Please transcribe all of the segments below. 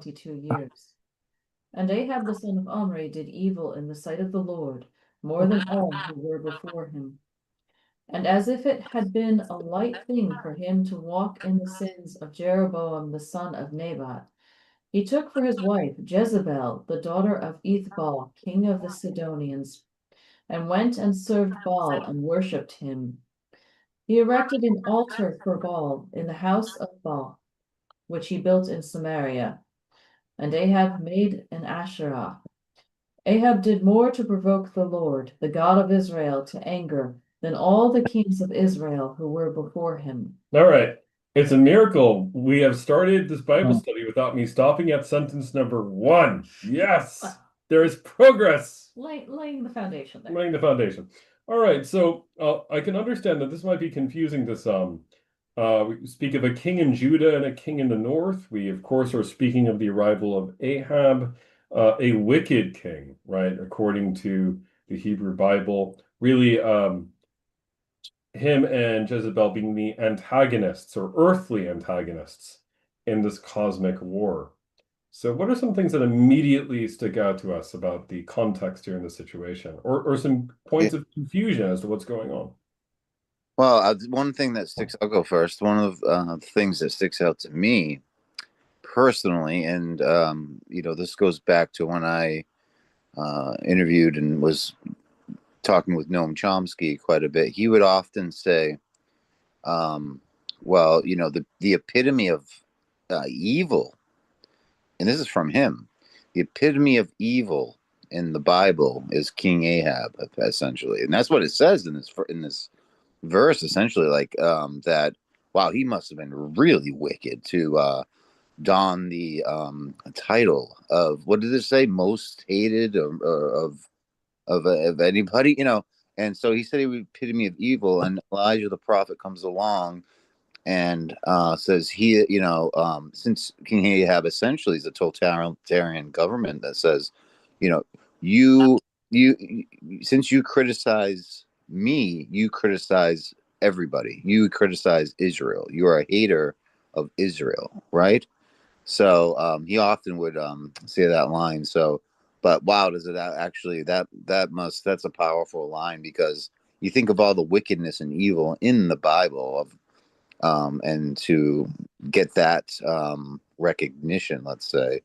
22 years. And Ahab the son of Omri did evil in the sight of the Lord, more than all who were before him. And as if it had been a light thing for him to walk in the sins of Jeroboam the son of Nebat, he took for his wife Jezebel, the daughter of Ethbaal, king of the Sidonians, and went and served Baal and worshipped him. He erected an altar for Baal in the house of Baal, which he built in Samaria, and Ahab made an Asherah. Ahab did more to provoke the Lord, the God of Israel, to anger than all the kings of Israel who were before him. All right. It's a miracle. We have started this Bible study without me stopping at sentence number 1. Yes, there is progress. Laying the foundation there. Laying the foundation. All right, so I can understand that this might be confusing to some. We speak of a king in Judah and a king in the north. We, of course, are speaking of the arrival of Ahab, a wicked king, right? According to the Hebrew Bible. Really, him and Jezebel being the antagonists or earthly antagonists in this cosmic war. So what are some things that immediately stick out to us about the context here in the situation, or some Yeah. points of confusion as to what's going on? Well, one thing that sticks, I'll go first. One of the things that sticks out to me personally, and this goes back to when I interviewed and was talking with Noam Chomsky quite a bit. He would often say, well, the epitome of evil, and this is from him, the epitome of evil in the Bible is King Ahab, essentially, and that's what it says in this verse, essentially, like that. Wow, he must have been really wicked to don the title of, what did it say, most hated of anybody, and so he said he was epitome of evil, and Elijah the prophet comes along and says since King Ahab essentially is a totalitarian government that says, you know, you since you criticize me, you criticize everybody. You criticize Israel. You are a hater of Israel, right? So he often would say that line. So, but wow, does it actually that's a powerful line, because you think of all the wickedness and evil in the Bible of and to get that recognition, let's say,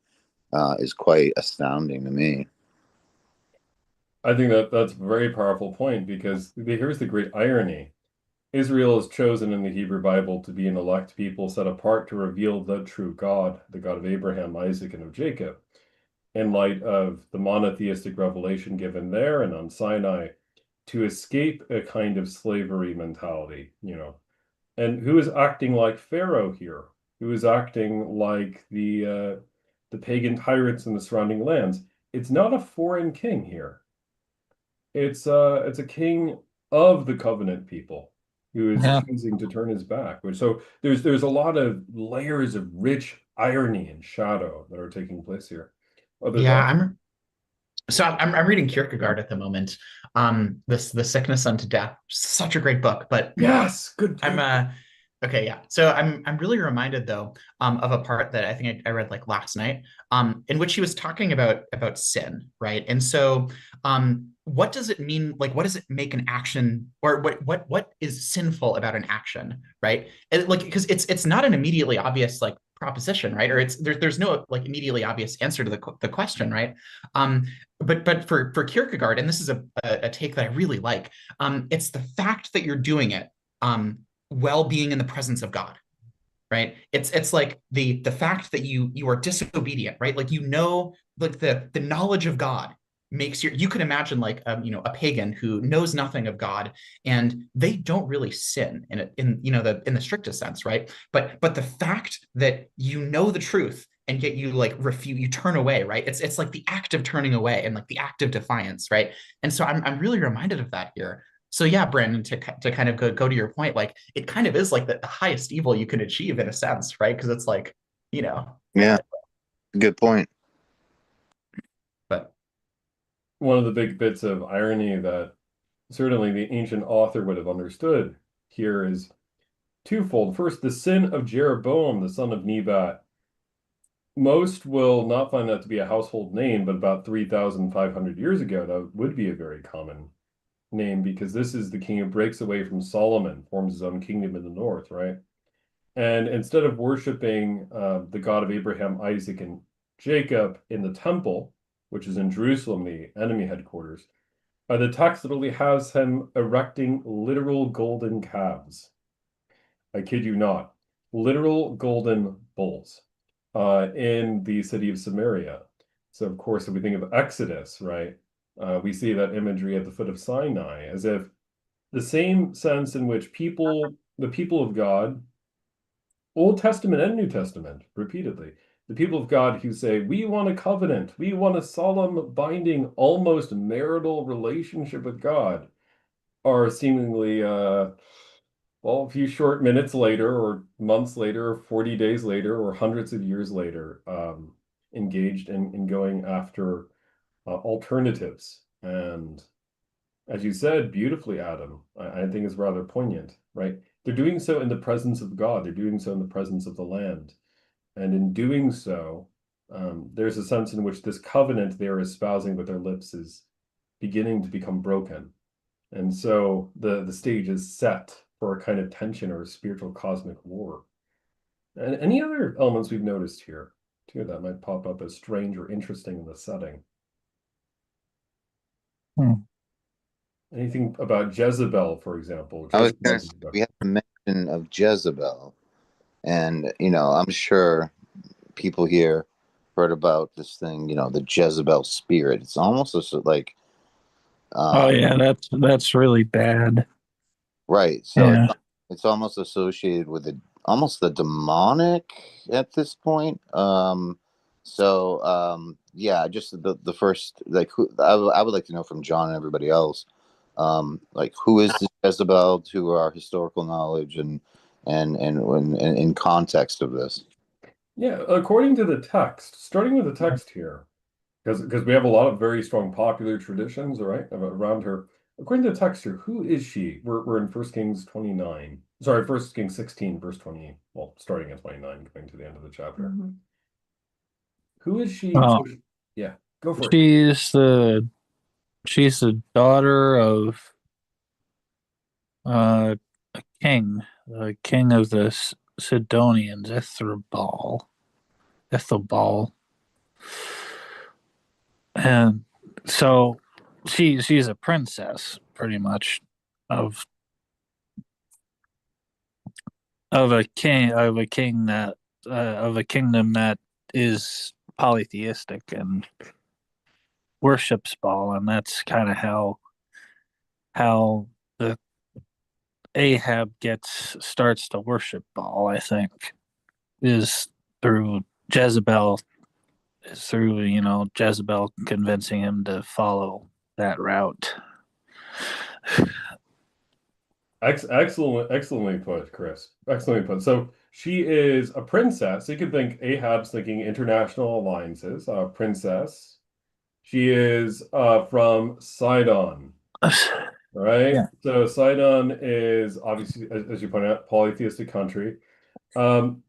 is quite astounding to me. I think that's a very powerful point, because here's the great irony. Israel is chosen in the Hebrew Bible to be an elect people set apart to reveal the true God, the God of Abraham, Isaac, and of Jacob, in light of the monotheistic revelation given there and on Sinai, to escape a kind of slavery mentality. And who is acting like Pharaoh here? Who is acting like the pagan tyrants in the surrounding lands? It's not a foreign king here. It's a king of the covenant people who is Yeah. choosing to turn his back. So there's a lot of layers of rich irony and shadow that are taking place here. Other Yeah, thoughts? I'm reading Kierkegaard at the moment. This The Sickness Unto Death. Such a great book, but Yes, good. I'm okay, yeah. So I'm really reminded though of a part that I think I read like last night in which he was talking about sin, right? And so what does it mean? Like, what does it make an action, or what is sinful about an action, right? And like, because it's not an immediately obvious like proposition, right? Or there's no like immediately obvious answer to the question, right? Um, but for Kierkegaard, and this is a take that I really like, it's the fact that you're doing it. Well being in the presence of God, right? It's like the fact that you are disobedient, right? Like like the knowledge of God makes you could imagine like a pagan who knows nothing of God, and they don't really sin in the strictest sense, right? But the fact that you know the truth and yet you like refuse, you turn away, right? It's like the act of turning away and like the act of defiance, right? And so I'm really reminded of that here. So yeah, Brandon, to kind of go to your point, like it kind of is like the highest evil you can achieve in a sense, right? Because it's like, you know, Yeah, good point. but One of the big bits of irony that certainly the ancient author would have understood here is twofold. First, the sin of Jeroboam, the son of Nebat, most will not find that to be a household name, but about 3,500 years ago, that would be a very common name because this is the king who breaks away from Solomon, forms his own kingdom in the north, right? And instead of worshiping the God of Abraham, Isaac, and Jacob in the temple, which is in Jerusalem, the enemy headquarters, the text literally has him erecting literal golden calves. I kid you not, literal golden bulls in the city of Samaria. So, of course, if we think of Exodus, right, we see that imagery at the foot of Sinai as if the same sense in which the people of God, Old Testament and New Testament, repeatedly, the people of God who say, we want a covenant, we want a solemn, binding, almost marital relationship with God, are seemingly, well, a few short minutes later, or months later, or 40 days later, or hundreds of years later, engaged in going after alternatives. And as you said beautifully, Adam, I think is rather poignant, right? They're doing so in the presence of God. They're doing so in the presence of the land. And in doing so, there's a sense in which this covenant they are espousing with their lips is beginning to become broken. And so the stage is set for a kind of tension or a spiritual cosmic war. And any other elements we've noticed here, too, that might pop up as strange or interesting in the setting? Hmm. Anything about Jezebel, for example? I was going Jezebel. to say, we have a mention of Jezebel, and I'm sure people here heard about this thing, the Jezebel spirit. It's almost like, Oh um, yeah, that's really bad. right. So Yeah. it's almost associated with almost the demonic at this point. Yeah, just the first, like, who I would like to know from John and everybody else, like, who is this Jezebel to our historical knowledge and in context of this. Yeah, according to the text, starting with the text here, because we have a lot of very strong popular traditions, right, around her. According to the text here, who is she? We're in 1 Kings 29. Sorry, 1 Kings 16, verse 20. Well, starting at 29, going to the end of the chapter. Mhm. Who is she? Oh, Yeah, go for it. she's the daughter of a king, the king of the Sidonians, Ethelbal, and so she's a princess, pretty much, of of a king that of a kingdom that is polytheistic and worships Baal, and that's kind of how the Ahab starts to worship Baal. I think is through Jezebel, is through Jezebel convincing him to follow that route. Excellently put, Chris. Excellently put. So she is a princess. You can think Ahab's thinking international alliances. Princess. She is from Sidon, right? Yeah. So Sidon is obviously, as you point out, polytheistic country. Um,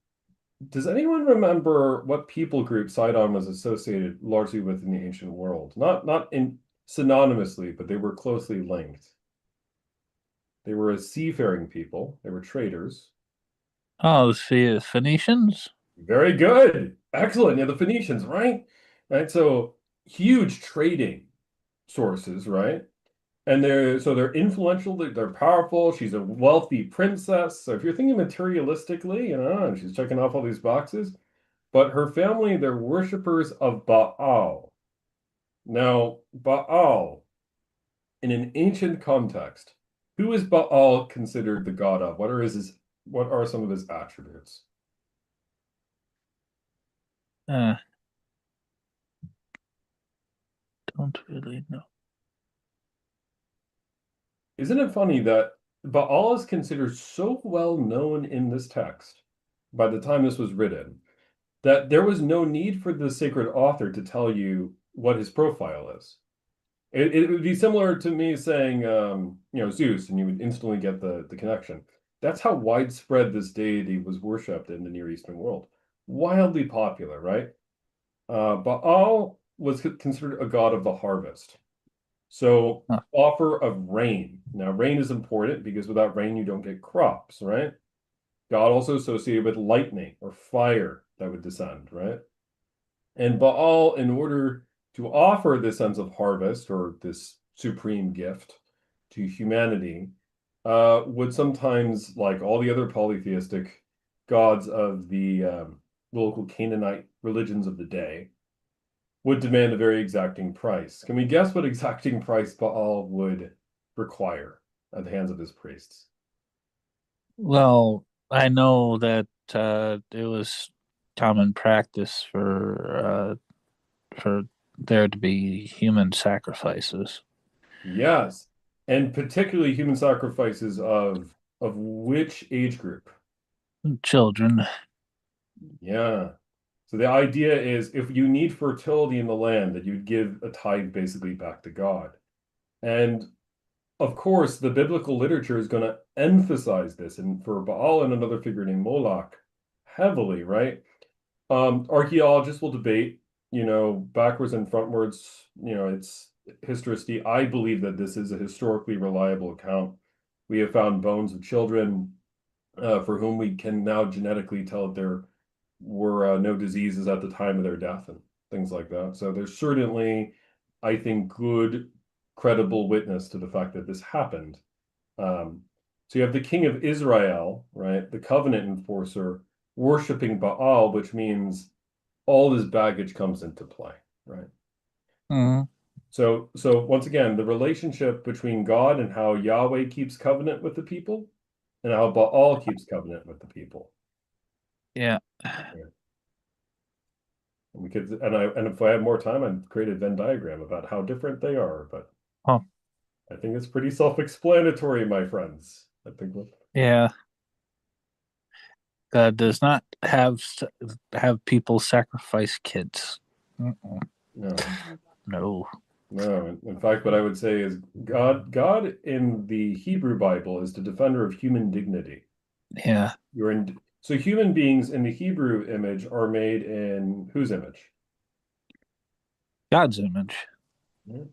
does anyone remember what people group Sidon was associated largely with in the ancient world? Not in synonymously, but they were closely linked. They were a seafaring people. They were traders. Oh, the Phoenicians. Very good. Excellent. Yeah, the Phoenicians, right? Right. So huge trading sources, right? And they're influential, they're powerful. She's a wealthy princess. So if you're thinking materialistically, and she's checking off all these boxes, but her family, they're worshippers of Baal. Now, Baal, in an ancient context, who is Baal considered the god of? What are some of his attributes? Uh, don't really know. Isn't it funny that Baal is considered so well known in this text by the time this was written that there was no need for the sacred author to tell you what his profile is. It would be similar to me saying, Zeus, and you would instantly get the connection. That's how widespread this deity was worshipped in the Near Eastern world. wildly popular, right? Baal was considered a god of the harvest. So Huh. offer of rain. Now, rain is important because without rain, you don't get crops, right? God also associated with lightning or fire that would descend, right? And Baal, in order to offer this sense of harvest or this supreme gift to humanity, would sometimes, like all the other polytheistic gods of the local Canaanite religions of the day, would demand a very exacting price. Can we guess what exacting price Baal would require at the hands of his priests? Well, I know that it was common practice for there to be human sacrifices. Yes, and particularly human sacrifices of which age group? Children. Yeah. So the idea is if you need fertility in the land, that you'd give a tithe basically back to God. And of course, the biblical literature is going to emphasize this, and for Baal and another figure named Moloch, heavily, right? Archaeologists will debate, backwards and frontwards, it's historicity. I believe that this is a historically reliable account. We have found bones of children for whom we can now genetically tell that there were no diseases at the time of their death and things like that. So there's certainly, I think, good, credible witness to the fact that this happened. So you have the king of Israel, right, the covenant enforcer, worshiping Baal, which means all this baggage comes into play, right? Mhm. So once again, the relationship between God and how Yahweh keeps covenant with the people and how Baal keeps covenant with the people. Yeah. And we could, and if I had more time, I'd create a Venn diagram about how different they are. But Huh. I think it's pretty self-explanatory, my friends. I think. Yeah. God does not have people sacrifice kids. Mm-mm. No, No. no. In fact, what I would say is God in the Hebrew Bible is the defender of human dignity. Yeah. So human beings in the Hebrew image are made in whose image? God's image. Yeah.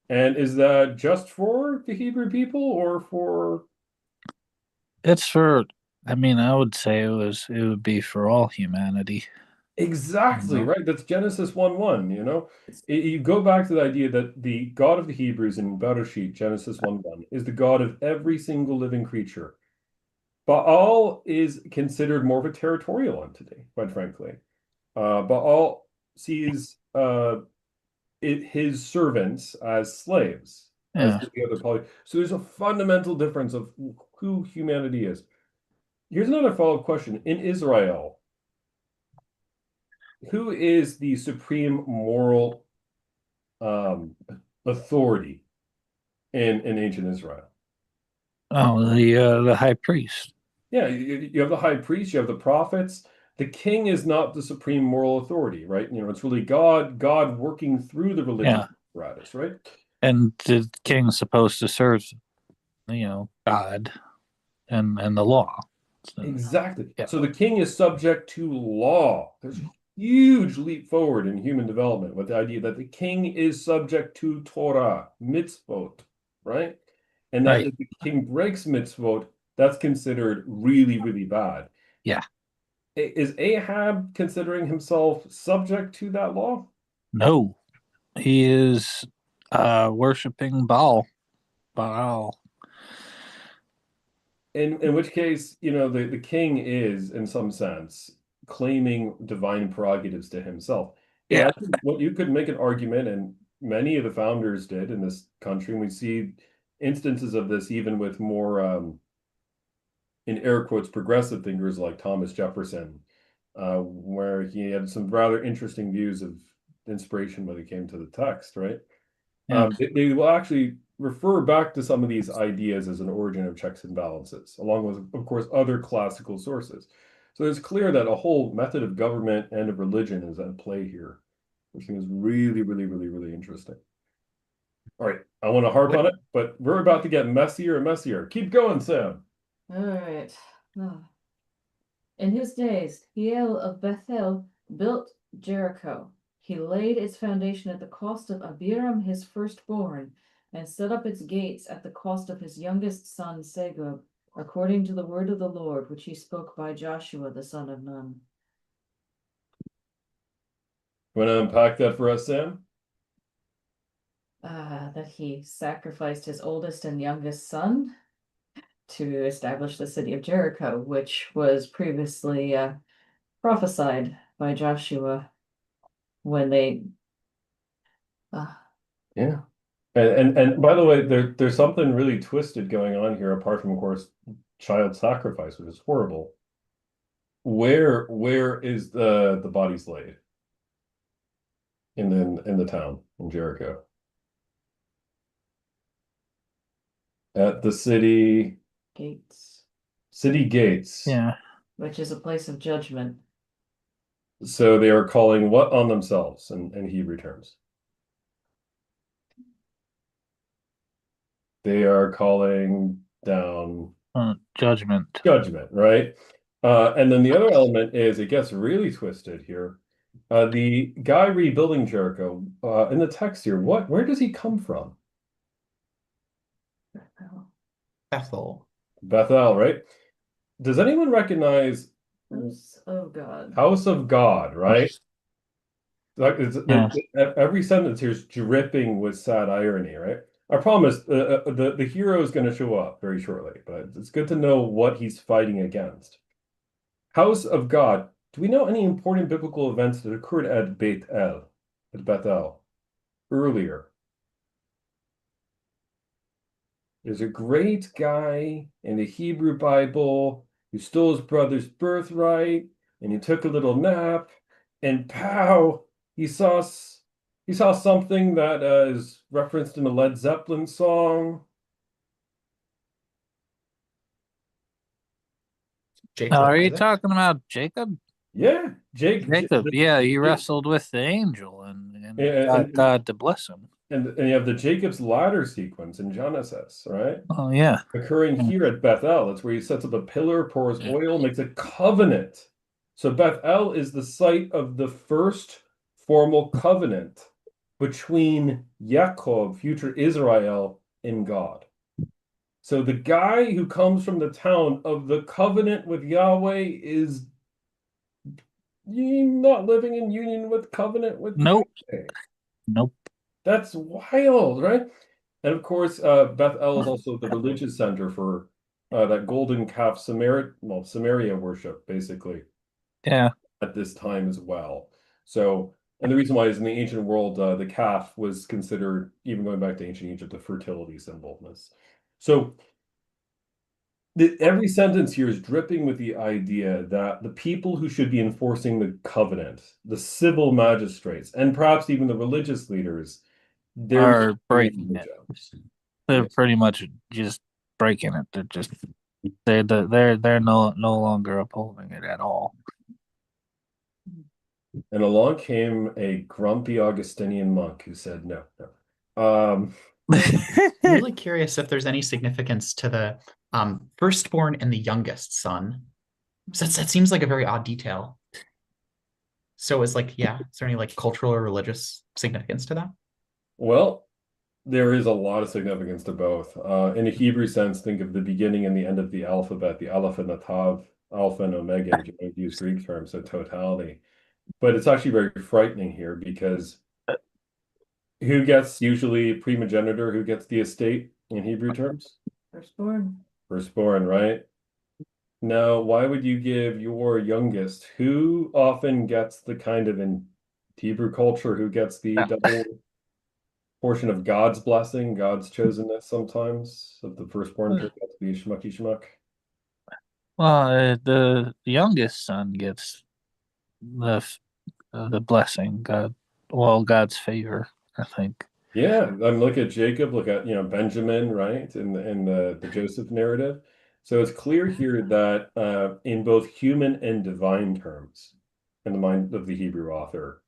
And is that just for the Hebrew people or for It's for. I mean, I would say it would be for all humanity. exactly No. right? That's Genesis 1:1, You go back to the idea that the God of the Hebrews in Bereshit, Genesis 1:1, is the God of every single living creature. Baal is considered more of a territorial entity, quite frankly. Baal sees his servants as slaves, as Yeah. do the other poly. So there's a fundamental difference of who humanity is. Here's another follow-up question. In Israel, who is the supreme moral authority in ancient Israel? Oh, the high priest. Yeah, you have the high priest, you have the prophets. The king is not the supreme moral authority, right? It's really God working through the religious Yeah. apparatus, right? And the king's supposed to serve, God and the law. So, Exactly. yeah. So the king is subject to law. There's a huge leap forward in human development with the idea that the king is subject to Torah, mitzvot, right? And that Right. if the king breaks mitzvot, that's considered really, really bad. Yeah. Is Ahab considering himself subject to that law? No. He is worshiping Baal. In which case, the king is, in some sense, claiming divine prerogatives to himself. And Yeah. I think what you could make an argument, and many of the founders did in this country, and we see instances of this even with more, in air quotes, progressive thinkers like Thomas Jefferson, where he had some rather interesting views of inspiration when it came to the text, right? Yeah. They will actually refer back to some of these ideas as an origin of checks and balances, along with, of course, other classical sources. So it's clear that a whole method of government and of religion is at play here, which I think is really, really, really, really interesting. All right, I want to harp on it, but we're about to get messier and messier. Keep going, Sam. All right. In his days, Hiel of Bethel built Jericho. He laid its foundation at the cost of Abiram his firstborn, and set up its gates at the cost of his youngest son Segub, according to the word of the Lord, which he spoke by Joshua the son of Nun. Want to unpack that for us, Sam? That he sacrificed his oldest and youngest son to establish the city of Jericho, which was previously prophesied by Joshua when they. Yeah. And by the way, there's something really twisted going on here, apart from, of course, child sacrifice, which is horrible. Where is the bodies laid? In the town in Jericho. At the city Gates, gates. Yeah. which is a place of judgment. So they are calling what on themselves in Hebrew terms? They are calling down Judgment. judgment, right? And then the other element is it gets really twisted here. The guy rebuilding Jericho, in the text here, where does he come from? Bethel. Bethel, right? Does anyone recognize House of God. House of God, right? Like Yeah. every sentence here is dripping with sad irony, right? I promise the hero is going to show up very shortly, but it's good to know what he's fighting against. House of God. Do we know any important biblical events that occurred at Bethel, earlier? There's a great guy in the Hebrew Bible who stole his brother's birthright, and he took a little nap, and pow, he saw something that is referenced in a Led Zeppelin song. Jacob. Are you Isaac? talking about Jacob? Yeah, Jacob, yeah, he wrestled with the angel and got God to bless him. And you have the Jacob's ladder sequence in Genesis, right? Oh yeah. Occurring here at Bethel. That's where he sets up a pillar, pours oil, makes a covenant. So Bethel is the site of the first formal covenant between Yaakov, future Israel, and God. So the guy who comes from the town of the covenant with Yahweh is not living in union with covenant with Nope. Yahweh. Nope. That's wild, right? And of course, Bethel is also the religious center for that golden calf Samaria worship, basically, Yeah. at this time as well. So, and the reason why is in the ancient world, the calf was considered, even going back to ancient Egypt, a fertility symbolness. So, every sentence here is dripping with the idea that the people who should be enforcing the covenant, the civil magistrates, and perhaps even the religious leaders, they're Are breaking it. They're pretty much just breaking it. They're no longer upholding it at all. And along came a grumpy Augustinian monk who said, no, no. I'm really curious if there's any significance to the firstborn and the youngest son. So that seems like a very odd detail. So is like, yeah, is there any like cultural or religious significance to that? Well, there is a lot of significance to both. In a Hebrew sense, think of the beginning and the end of the alphabet, the Aleph and the Tav, Alpha and Omega, if you want to use Greek terms, so totality. But it's actually very frightening here because who gets usually primogenitor, who gets the estate in Hebrew terms? Firstborn. Firstborn, right? Now, why would you give your youngest, who often gets the kind of in Hebrew culture, who gets the double portion of God's blessing, God's chosenness sometimes, of the firstborn to be Shmuck Shmuck? Well, the youngest son gets the blessing, God's favor, I think. Yeah, look at Jacob, look at Benjamin, right, in the Joseph narrative. So it's clear here that in both human and divine terms, in the mind of the Hebrew author,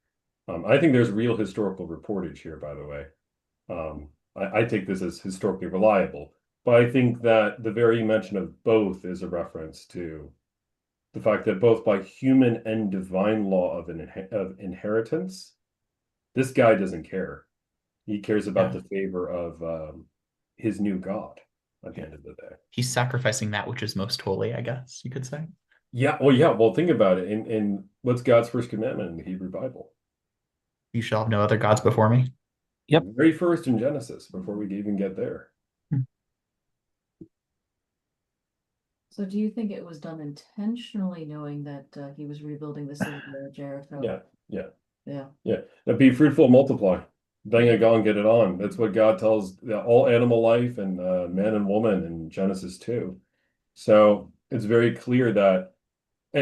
I think there's real historical reportage here, by the way. I take this as historically reliable, but I think that the very mention of both is a reference to the fact that both by human and divine law of inheritance, this guy doesn't care. He cares about Yeah. the favor of his new God at the end of the day. He's sacrificing that which is most holy, I guess you could say. Yeah, well, yeah. Well, think about it. In what's God's first commandment in the Hebrew Bible? You shall have no other gods before me. Yep. Very first in Genesis, before we even get there. So do you think it was done intentionally, knowing that he was rebuilding the city of Jericho? Yeah, yeah, Yeah. yeah. Now be fruitful, multiply. Bang a gong, get it on. That's what God tells all animal life and man and woman in Genesis 2. So it's very clear that,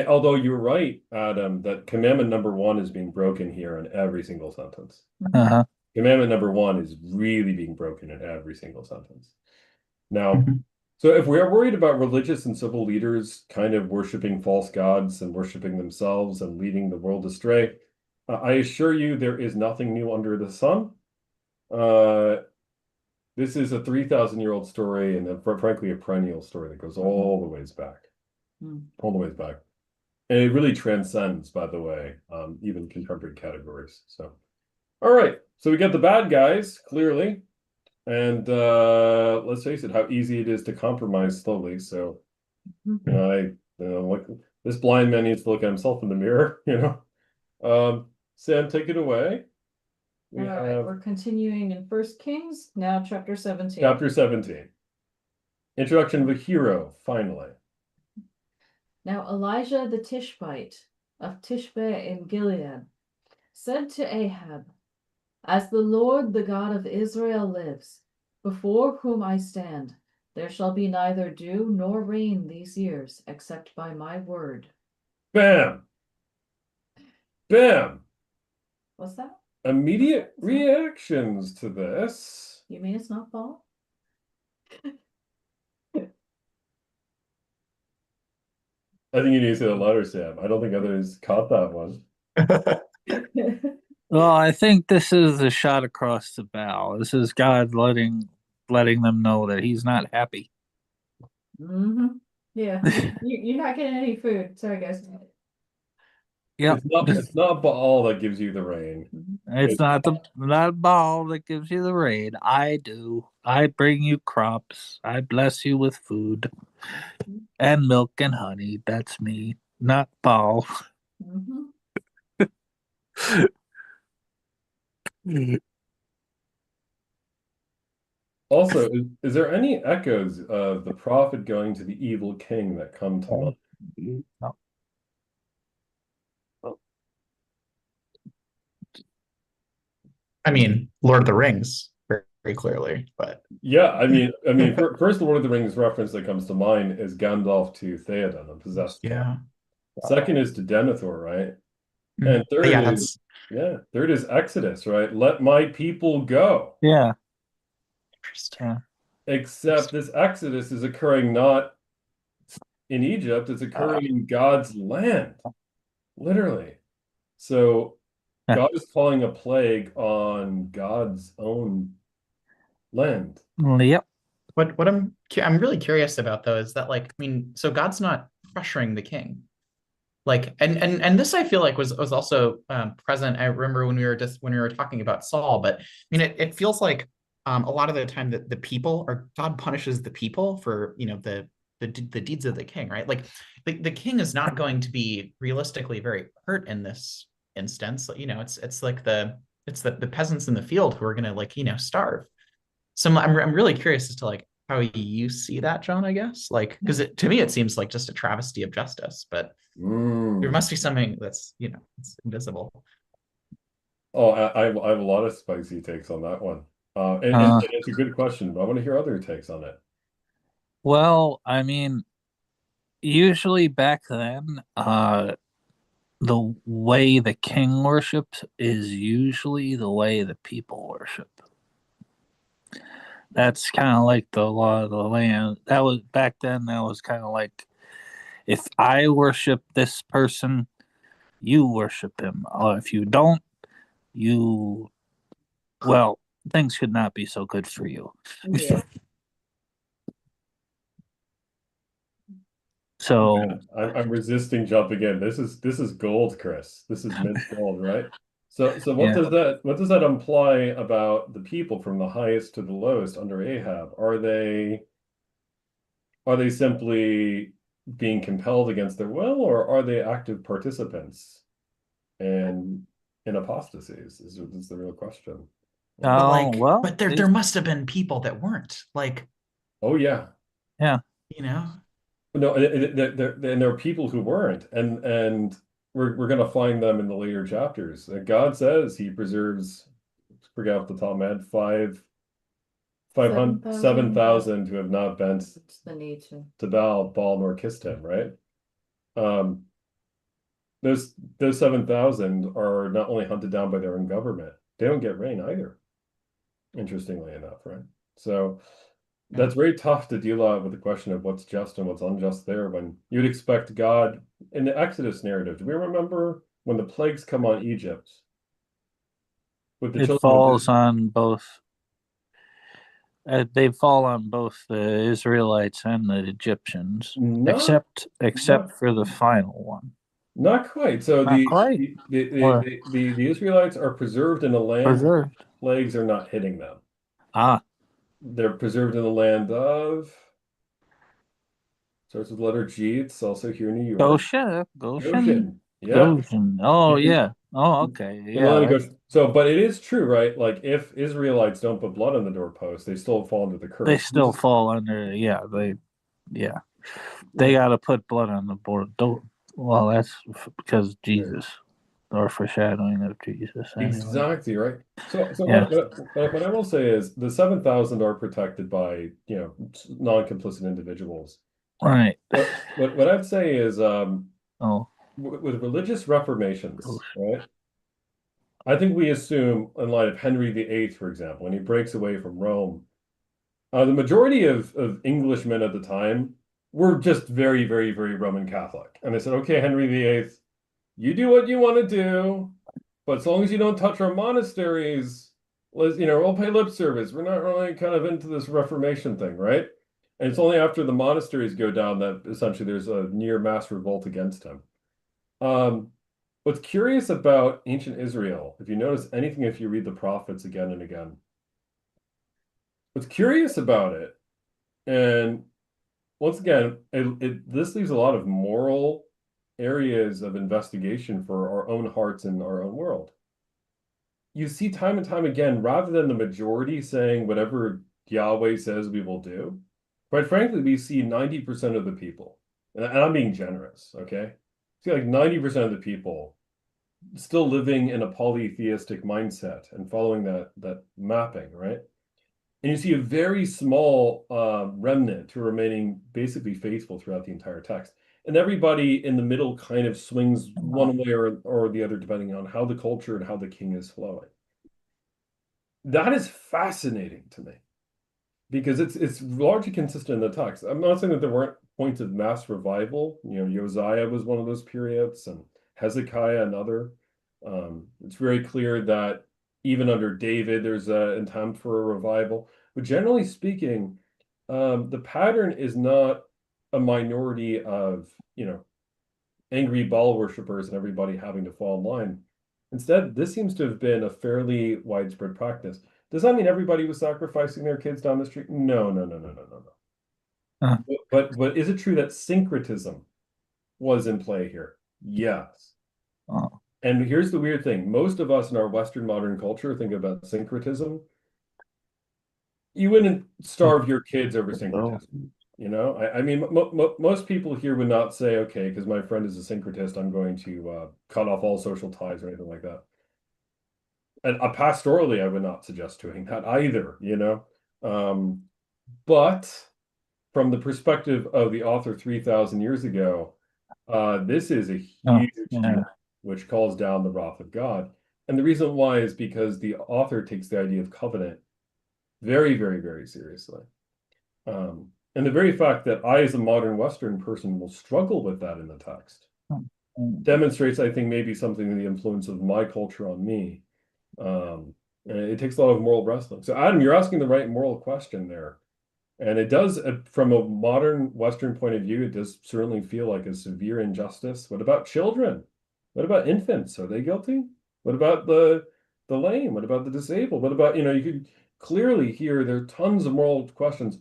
although you're right, Adam, that commandment number 1 is being broken here in every single sentence. Uh-huh. Commandment number 1 is really being broken in every single sentence. Now, Mhm. so if we are worried about religious and civil leaders kind of worshiping false gods and worshiping themselves and leading the world astray, I assure you there is nothing new under the sun. This is a 3,000-year-old story and frankly a perennial story that goes all the ways back. All the ways back. And it really transcends, by the way, even contemporary categories. So, all right. So we got the bad guys, clearly. And let's face it, how easy it is to compromise slowly. So, like this blind man needs to look at himself in the mirror, Sam, take it away. We All right, have we're continuing in First Kings, now chapter 17. chapter 17. Introduction of a hero, finally. Now Elijah the Tishbite of Tishbe in Gilead said to Ahab, "As the Lord, the God of Israel, lives, before whom I stand, there shall be neither dew nor rain these years, except by my word." Bam! Bam! What's that? Immediate reactions to this. You mean it's not fall? I think you need to say that louder, Sam. I don't think others caught that one. Well, I think this is a shot across the bow. This is God letting them know that he's not happy. Yeah, you're not getting any food. Sorry, guys. Yep. It's not Baal that gives you the rain. It's not ball that gives you the rain. I do. I bring you crops. I bless you with food and milk and honey. That's me, not ball. Mhm. Also, is there any echoes of the prophet going to the evil king that come to mind? No. I mean, Lord of the Rings, very, very clearly, but Yeah, first, the Lord of the Rings reference that comes to mind is Gandalf to Theoden, a possessed king. yeah. Second is to Denethor, right? Mhm. And third Yeah, is Exodus, right? Let my people go. Yeah. interesting. Yeah. Except this Exodus is occurring not in Egypt, it's occurring in God's land, literally. So God is calling a plague on God's own land. Yep. What I'm really curious about though is that, like, I mean, so God's not pressuring the king. Like, and this I feel like was also present. I remember when we were talking about Saul, but I mean it feels like a lot of the time that the people, or God punishes the people for, the deeds of the king, right? Like the king is not going to be realistically very hurt in this instance. It's like the peasants in the field who are going to, like, starve. So I'm really curious as to, like, how you see that, John, I guess. Like, because to me it seems like just a travesty of justice, but there must be something that's, it's invisible. Oh, I have a lot of spicy takes on that one. And Uh, it's a good question, but I want to hear other takes on it. well, I mean, usually back then, the way the king worships is usually the way the people worship. That's kind of like the law of the land. That was back then. That was kind of like, if I worship this person, you worship him. If you don't, you, well, things could not be so good for you. Yeah. So I'm resisting jumping in. This is gold, Chris. This is mint gold, right? So yeah. what does that imply about the people from the highest to the lowest under Ahab? Are they simply being compelled against their will, or are they active participants in apostasies? Is the real question. But Oh like, well, but there must have been people that weren't like, Oh yeah. yeah. you know. No, and there are people who weren't, and we're gonna find them in the later chapters. God says He preserves, forget off the top of my head, 500, 7,000 who have not bent It's the nature. to Baal nor kissed Him, right? Um, those 7,000 are not only hunted down by their own government, they don't get rain either. Interestingly enough, right? So Yeah. that's very tough to deal with the question of what's just and what's unjust there when you'd expect God in the Exodus narrative. Do we remember when the plagues come on Egypt with the It children of falls Israel? on both. They fall on both the Israelites and the Egyptians, Not, except not, for the final one. not quite. So Not quite. Or the Israelites are preserved in a land where preserved. plagues are not hitting them. Ah, They're preserved in the land of, starts with letter G. It's also here in New York. Goshen. Goshen. Yeah. Goshen. Oh And, yeah. Oh okay. and the land of Yeah. Goshen. So, but it is true, right? Like if Israelites don't put blood on the doorpost, they still fall under the They curse. still fall under. Yeah. Yeah. They Right. got to put blood on the board. Don't. Well, that's because Right. Jesus, or foreshadowing of Jesus. Anyway. Exactly, right. So Yeah. what I will say is the 7,000 are protected by, non-complicit individuals. Right. What I'd say is Oh. with religious reformations, Goshen. right? I think we assume in light of Henry VIII, for example, when he breaks away from Rome, the majority of Englishmen at the time were just very, very, very Roman Catholic. And they said, okay, Henry VIII, you do what you want to do, but as long as you don't touch our monasteries, we'll pay lip service. We're not really kind of into this Reformation thing, right? And it's only after the monasteries go down that essentially there's a near mass revolt against him. Um, what's curious about ancient Israel, if you notice anything, if you read the prophets again and again, what's curious about it, and once again, this leaves a lot of moral areas of investigation for our own hearts and our own world. You see time and time again, rather than the majority saying whatever Yahweh says we will do, quite frankly, we see 90% of the people, and I'm being generous, okay? See like 90% of the people still living in a polytheistic mindset and following that mapping, right? And you see a very small remnant who are remaining basically faithful throughout the entire text. And everybody in the middle kind of swings one way or the other, depending on how the culture and how the king is flowing. That is fascinating to me because it's largely consistent in the text. I'm not saying that there weren't points of mass revival. Josiah was one of those periods, and Hezekiah another. It's very clear that even under David, there's an attempt for a revival. But generally speaking, the pattern is not a minority of, angry Baal worshippers and everybody having to fall in line. Instead, this seems to have been a fairly widespread practice. Does that mean everybody was sacrificing their kids down the street? No, no, no, no, no, no, Uh, no. But is it true that syncretism was in play here? Yes. oh. And here's the weird thing. Most of us in our Western modern culture think about syncretism. You wouldn't starve your kids over Oh. syncretism. I mean, most people here would not say, okay, because my friend is a syncretist, I'm going to cut off all social ties or anything like that. And pastorally, I would not suggest doing that either. Um, but from the perspective of the author 3,000 years ago, this is a Oh. huge Yeah. deal which calls down the wrath of God. And the reason why is because the author takes the idea of covenant very, very, very seriously. And the very fact that I, as a modern Western person, will struggle with that in the text demonstrates, I think, maybe something of the influence of my culture on me. And it takes a lot of moral wrestling. So, Adam, you're asking the right moral question there. And it does, from a modern Western point of view, it does certainly feel like a severe injustice. What about children? What about infants? Are they guilty? What about the lame? What about the disabled? What about, you could clearly hear there are tons of moral questions.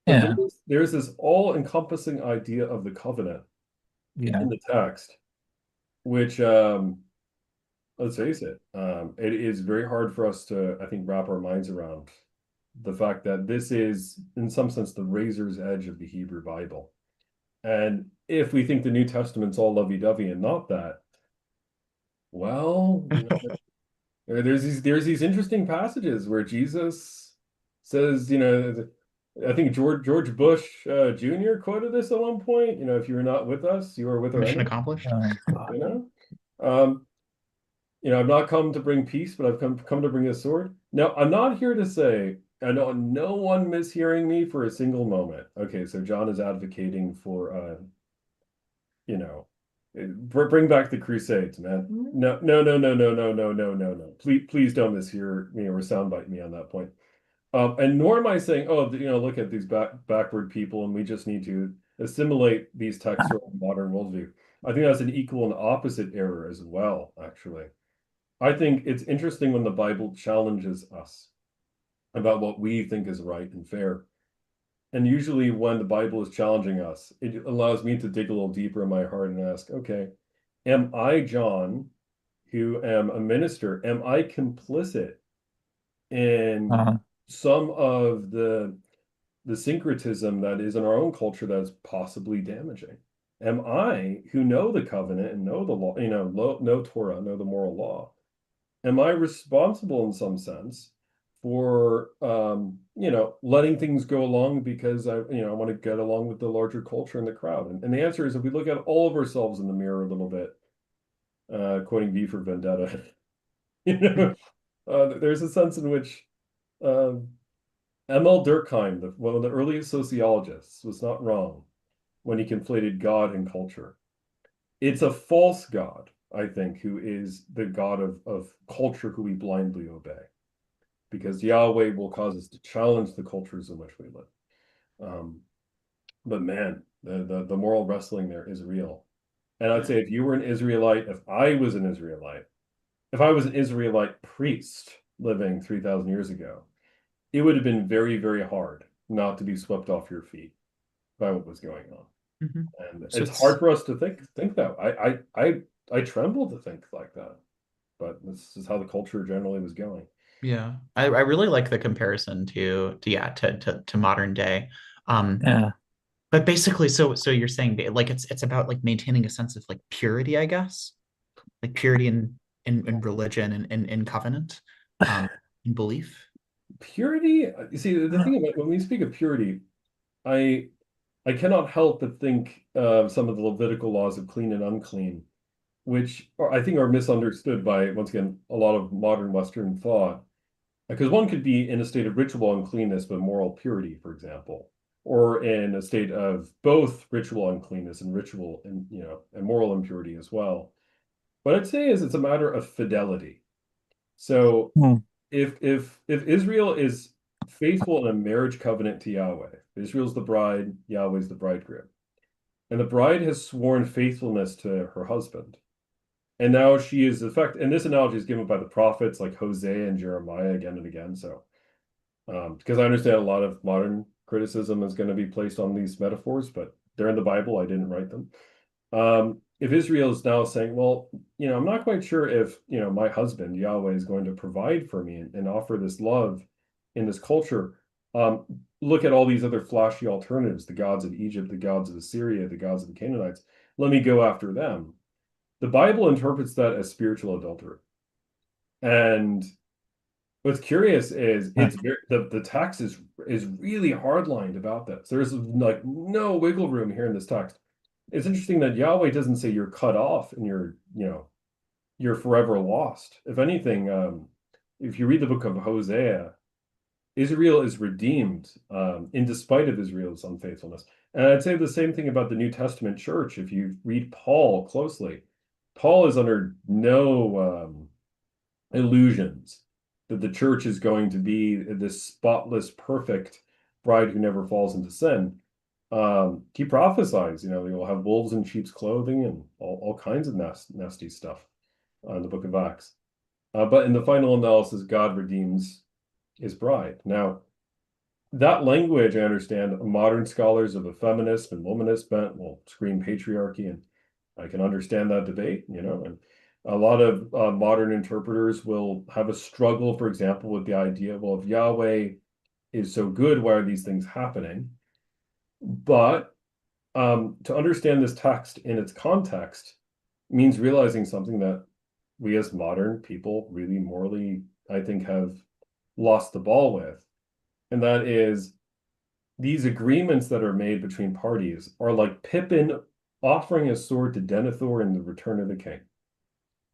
But Yeah. there's this all-encompassing idea of the covenant Yeah. in the text, which let's face it, it is very hard for us to, I think, wrap our minds around the fact that this is, in some sense, the razor's edge of the Hebrew Bible. And if we think the New Testament's all lovey-dovey and not that, well, there's these interesting passages where Jesus says, I think George Bush Jr. quoted this at one point. If you're not with us, you are with our Mission enemy. accomplished. God. Um, I've not come to bring peace, but I've come to bring a sword. Now, I'm not here to say, I know no one mishearing me for a single moment. Okay, so John is advocating for, bring back the Crusades, man. No, no, no, no, no, no, no, no, no, no. Please don't mishear me or soundbite me on that point. And nor am I saying, oh, look at these backward people, and we just need to assimilate these texts to a modern worldview. I think that's an equal and opposite error as well, actually. I think it's interesting when the Bible challenges us about what we think is right and fair. And usually when the Bible is challenging us, it allows me to dig a little deeper in my heart and ask, okay, am I, John, who am a minister, am I complicit in some of the syncretism that is in our own culture that's possibly damaging? Am I, who know the covenant and know the law, know Torah, know the moral law, am I responsible in some sense for letting things go along because I want to get along with the larger culture and the crowd? And the answer is, if we look at all of ourselves in the mirror a little bit, quoting V for Vendetta, there's a sense in which M.L. Durkheim, one of the earliest sociologists, was not wrong when he conflated God and culture. It's a false God, I think, who is the God of culture who we blindly obey, because Yahweh will cause us to challenge the cultures in which we live. But man, the moral wrestling there is real. And I'd say if you were an Israelite, if I was an Israelite priest living 3,000 years ago, it would have been very, very hard not to be swept off your feet by what was going on. Mm-hmm. And So it's hard for us to think that. I tremble to think like that, but this is how the culture generally was going. Yeah, I really like the comparison to modern day. Yeah. But basically, so you're saying that, like, it's about like maintaining a sense of like purity, I guess, like purity in religion and in covenant, in belief. Purity, you see, the thing about when we speak of purity, I cannot help but think of some of the Levitical laws of clean and unclean, which I think are misunderstood by, once again, a lot of modern Western thought. Because one could be in a state of ritual uncleanness but moral purity, for example, or in a state of both ritual uncleanness and ritual and moral impurity as well. What I'd say is it's a matter of fidelity. So if Israel is faithful in a marriage covenant to Yahweh, Israel's the bride, Yahweh's the bridegroom, and the bride has sworn faithfulness to her husband, and now she is and this analogy is given by the prophets like Hosea and Jeremiah again and again. So, because I understand a lot of modern criticism is going to be placed on these metaphors, but they're in the Bible. I didn't write them. If Israel is now saying, well, I'm not quite sure if, my husband, Yahweh, is going to provide for me and offer this love in this culture. Look at all these other flashy alternatives, the gods of Egypt, the gods of Assyria, the gods of the Canaanites. Let me go after them. The Bible interprets that as spiritual adultery. And what's curious is the text is really hardlined about this. There's like no wiggle room here in this text. It's interesting that Yahweh doesn't say you're cut off and you're forever lost. If anything, if you read the book of Hosea, Israel is redeemed in despite of Israel's unfaithfulness. And I'd say the same thing about the New Testament church. If you read Paul closely, Paul is under no illusions that the church is going to be this spotless, perfect, bride who never falls into sin. He prophesies, you'll have wolves in sheep's clothing and all kinds of nasty stuff in the book of Acts. But in the final analysis, God redeems his bride. Now, that language, I understand, modern scholars of a feminist and womanist bent will scream patriarchy, and I can understand that debate, and a lot of modern interpreters will have a struggle, for example, with the idea, well, if Yahweh is so good, why are these things happening? But to understand this text in its context means realizing something that we as modern people really morally, I think, have lost the ball with. And that is these agreements that are made between parties are like Pippin offering a sword to Denethor in the Return of the King.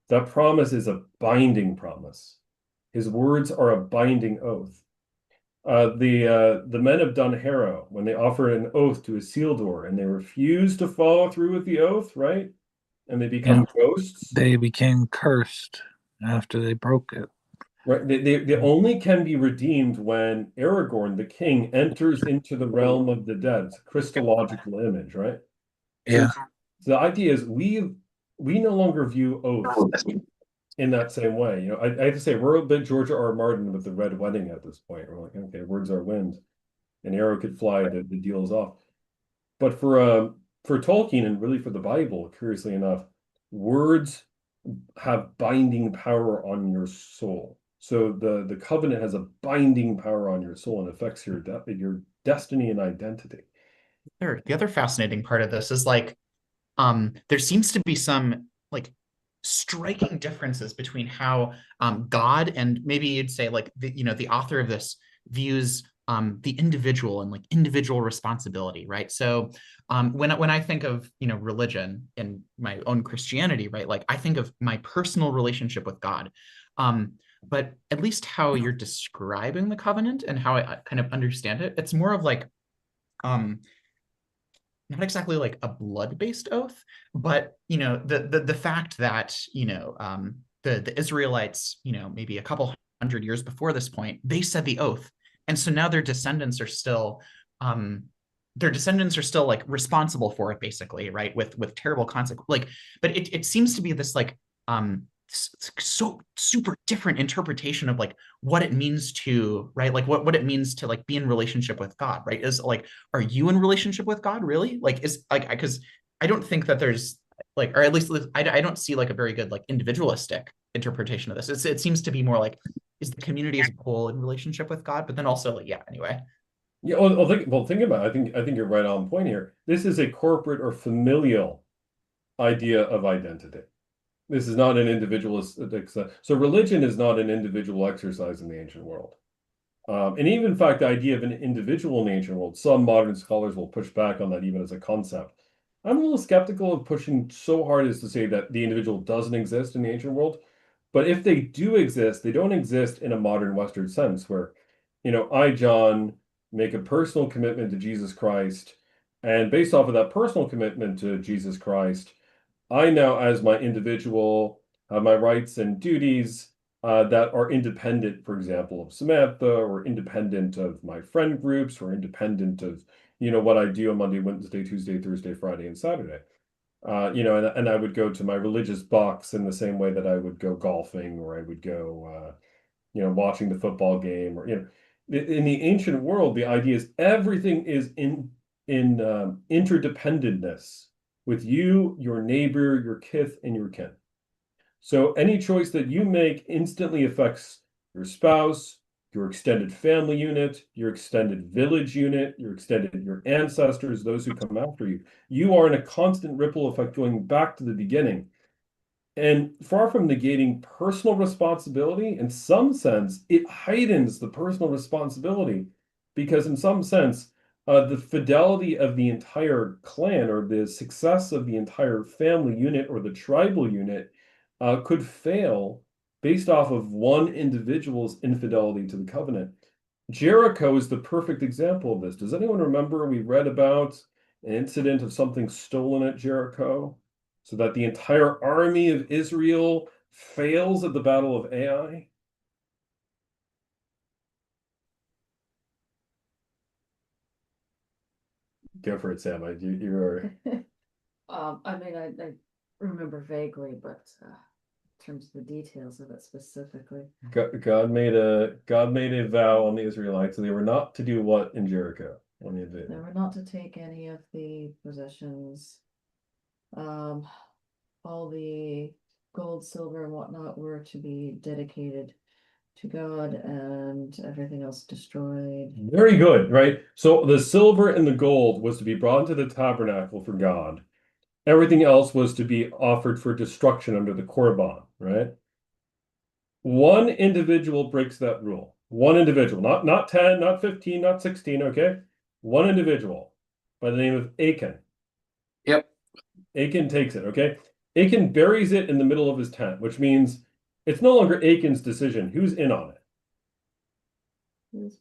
That promise is a binding promise. His words are a binding oath. The men of Dunharrow, when they offer an oath to Isildur and they refuse to follow through with the oath, right? And they become ghosts. They became cursed after they broke it. Right. They only can be redeemed when Aragorn, the king, enters into the realm of the dead. It's a Christological image, right? Yeah. So the idea is we no longer view oaths in that same way. I have to say we're a bit George R. Martin with the Red Wedding at this point. We're like, okay, words are wind. An arrow could fly, the deal is off. But for Tolkien and really for the Bible, curiously enough, words have binding power on your soul. So the covenant has a binding power on your soul and affects your destiny and identity. The other fascinating part of this is like there seems to be some like striking differences between how God and maybe you'd say like the author of this views the individual and like individual responsibility, right? So when I think of religion and my own Christianity, right, like I think of my personal relationship with God. But at least how you're describing the covenant and how I kind of understand it, it's more of like not exactly like a blood-based oath, but the fact that the Israelites, maybe a couple hundred years before this point, they said the oath, and so now their descendants are still like responsible for it, basically, right? With terrible consequences. Like, but it seems to be this like so super different interpretation of like what it means to, right, like what it means to like be in relationship with God, right? Is like, are you in relationship with God really? Like, is like, because I don't think that there's like, or at least I don't see like a very good like individualistic interpretation of this. It seems to be more like, is the community as a whole in relationship with God? But then also like, yeah, anyway. Yeah, think about it. I think you're right on point here. This is a corporate or familial idea of identity. This is not an individualistic. So religion is not an individual exercise in the ancient world. And even, in fact, the idea of an individual in the ancient world, some modern scholars will push back on that even as a concept. I'm a little skeptical of pushing so hard as to say that the individual doesn't exist in the ancient world. But if they do exist, they don't exist in a modern Western sense where, I, John, make a personal commitment to Jesus Christ. And based off of that personal commitment to Jesus Christ, I now, as my individual, have my rights and duties that are independent, for example, of Samantha, or independent of my friend groups, or independent of, what I do on Monday, Wednesday, Tuesday, Thursday, Friday, and Saturday. And I would go to my religious box in the same way that I would go golfing, or I would go, watching the football game, or, in the ancient world, the idea is everything is in interdependentness with you, your neighbor, your kith, and your kin. So any choice that you make instantly affects your spouse, your extended family unit, your extended village unit, your ancestors, those who come after you. You are in a constant ripple effect going back to the beginning. And far from negating personal responsibility, in some sense, it heightens the personal responsibility because, in some sense, the fidelity of the entire clan or the success of the entire family unit or the tribal unit could fail based off of one individual's infidelity to the covenant. Jericho is the perfect example of this. Does anyone remember we read about an incident of something stolen at Jericho, so that the entire army of Israel fails at the Battle of Ai? Go for it, Sam. You're I mean, I remember vaguely, but in terms of the details of it specifically. God made a vow on the Israelites, and they were not to do what in Jericho when they They invaded. were not to take any of the possessions. All the gold, silver, and whatnot were to be dedicated to God, and everything else destroyed. Very good, right? So the silver and the gold was to be brought into the tabernacle for God. Everything else was to be offered for destruction under the Korban, right? One individual breaks that rule. One individual, not 10, not 15, not 16, okay? One individual by the name of Achan. Yep. Achan takes it, okay? Achan buries it in the middle of his tent, which means it's no longer Achan's decision. Who's in on it?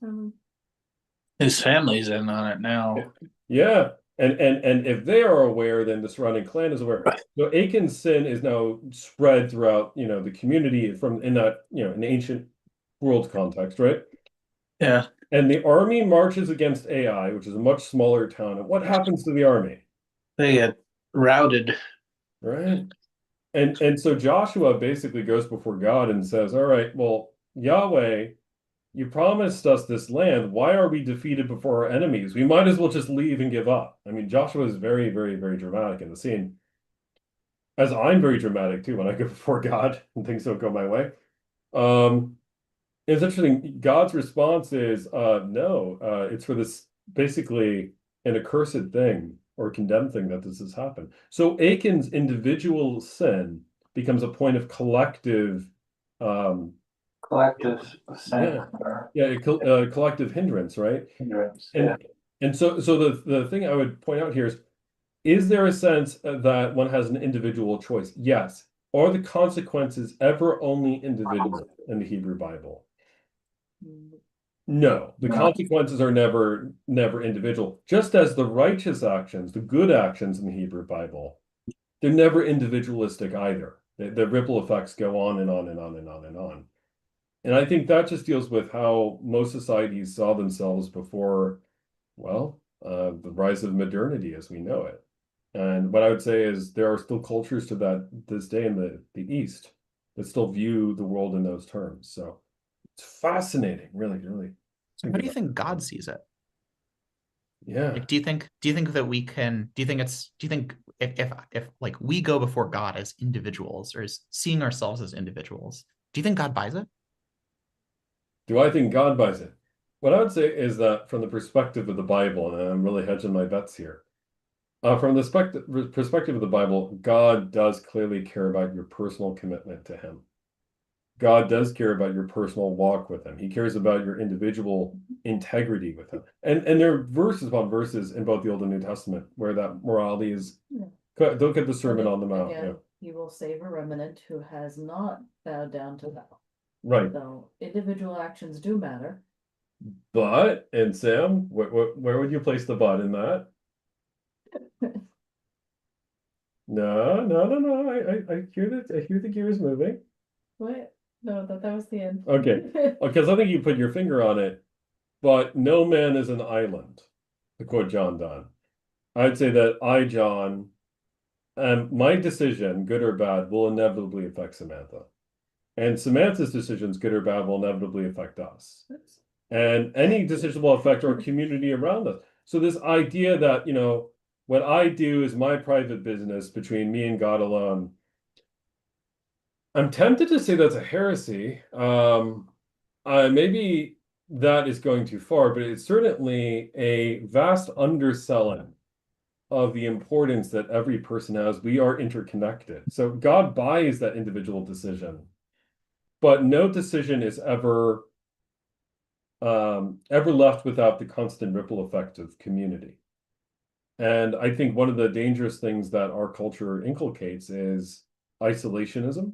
His family's in on it now. Yeah. And if they are aware, then the surrounding clan is aware. So Achan's sin is now spread throughout, the community from in that, in ancient world context, right? Yeah. And the army marches against Ai, which is a much smaller town. And what happens to the army? They get routed. Right. And so Joshua basically goes before God and says, all right, well, Yahweh, you promised us this land. Why are we defeated before our enemies? We might as well just leave and give up. I mean, Joshua is very, very, very dramatic in the scene. As I'm very dramatic too when I go before God and things don't go my way. It's interesting. God's response is no. It's for this basically an accursed thing or condemned thing that this has happened. So Achan's individual sin becomes a point of collective Collective sin. Collective hindrance, right? Hindrance. And so the thing I would point out here is there a sense that one has an individual choice? Yes. Are the consequences ever only individual in the Hebrew Bible? No, the consequences are never individual. Just as the righteous actions, the good actions in the Hebrew Bible, they're never individualistic either. The ripple effects go on and on and on and on and on. And I think that just deals with how most societies saw themselves before, the rise of modernity as we know it. And what I would say is there are still cultures to that this day in the East that still view the world in those terms. So it's fascinating, really, really. So how do you think God sees it? Yeah. Like, do you think that we can, do you think if like we go before God as individuals or as seeing ourselves as individuals, do you think God buys it? Do I think God buys it? What I would say is that from the perspective of the Bible, and I'm really hedging my bets here, from the perspective of the Bible, God does clearly care about your personal commitment to Him. God does care about your personal walk with Him. He cares about your individual integrity with Him. And there are verses upon verses in both the Old and New Testament where that morality is. Look at the Sermon on the Mount. Again, He will save a remnant who has not bowed down to thou. Right. So individual actions do matter. But, and Sam, where would you place the but in that? No. I hear the gears moving. What? No, that was the end. Okay. Because I think you put your finger on it. But no man is an island, to quote John Donne. I'd say that I, John, my decision, good or bad, will inevitably affect Samantha. And Samantha's decisions, good or bad, will inevitably affect us. And any decision will affect our community around us. So this idea that, what I do is my private business between me and God alone, I'm tempted to say that's a heresy. Maybe that is going too far, but it's certainly a vast underselling of the importance that every person has. We are interconnected. So God buys that individual decision, but no decision is ever left without the constant ripple effect of community. And I think one of the dangerous things that our culture inculcates is isolationism,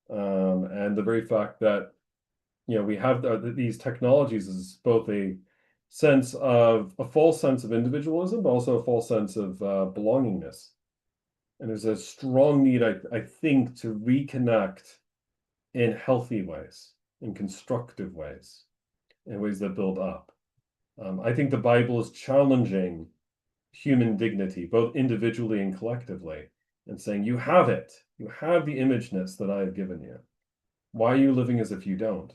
and the very fact that we have these technologies is both a false sense of individualism, but also a false sense of belongingness. And there's a strong need, I think, to reconnect in healthy ways, in constructive ways, in ways that build up. I think the Bible is challenging human dignity, both individually and collectively, and saying, you have it. You have the imageness that I have given you. Why are you living as if you don't?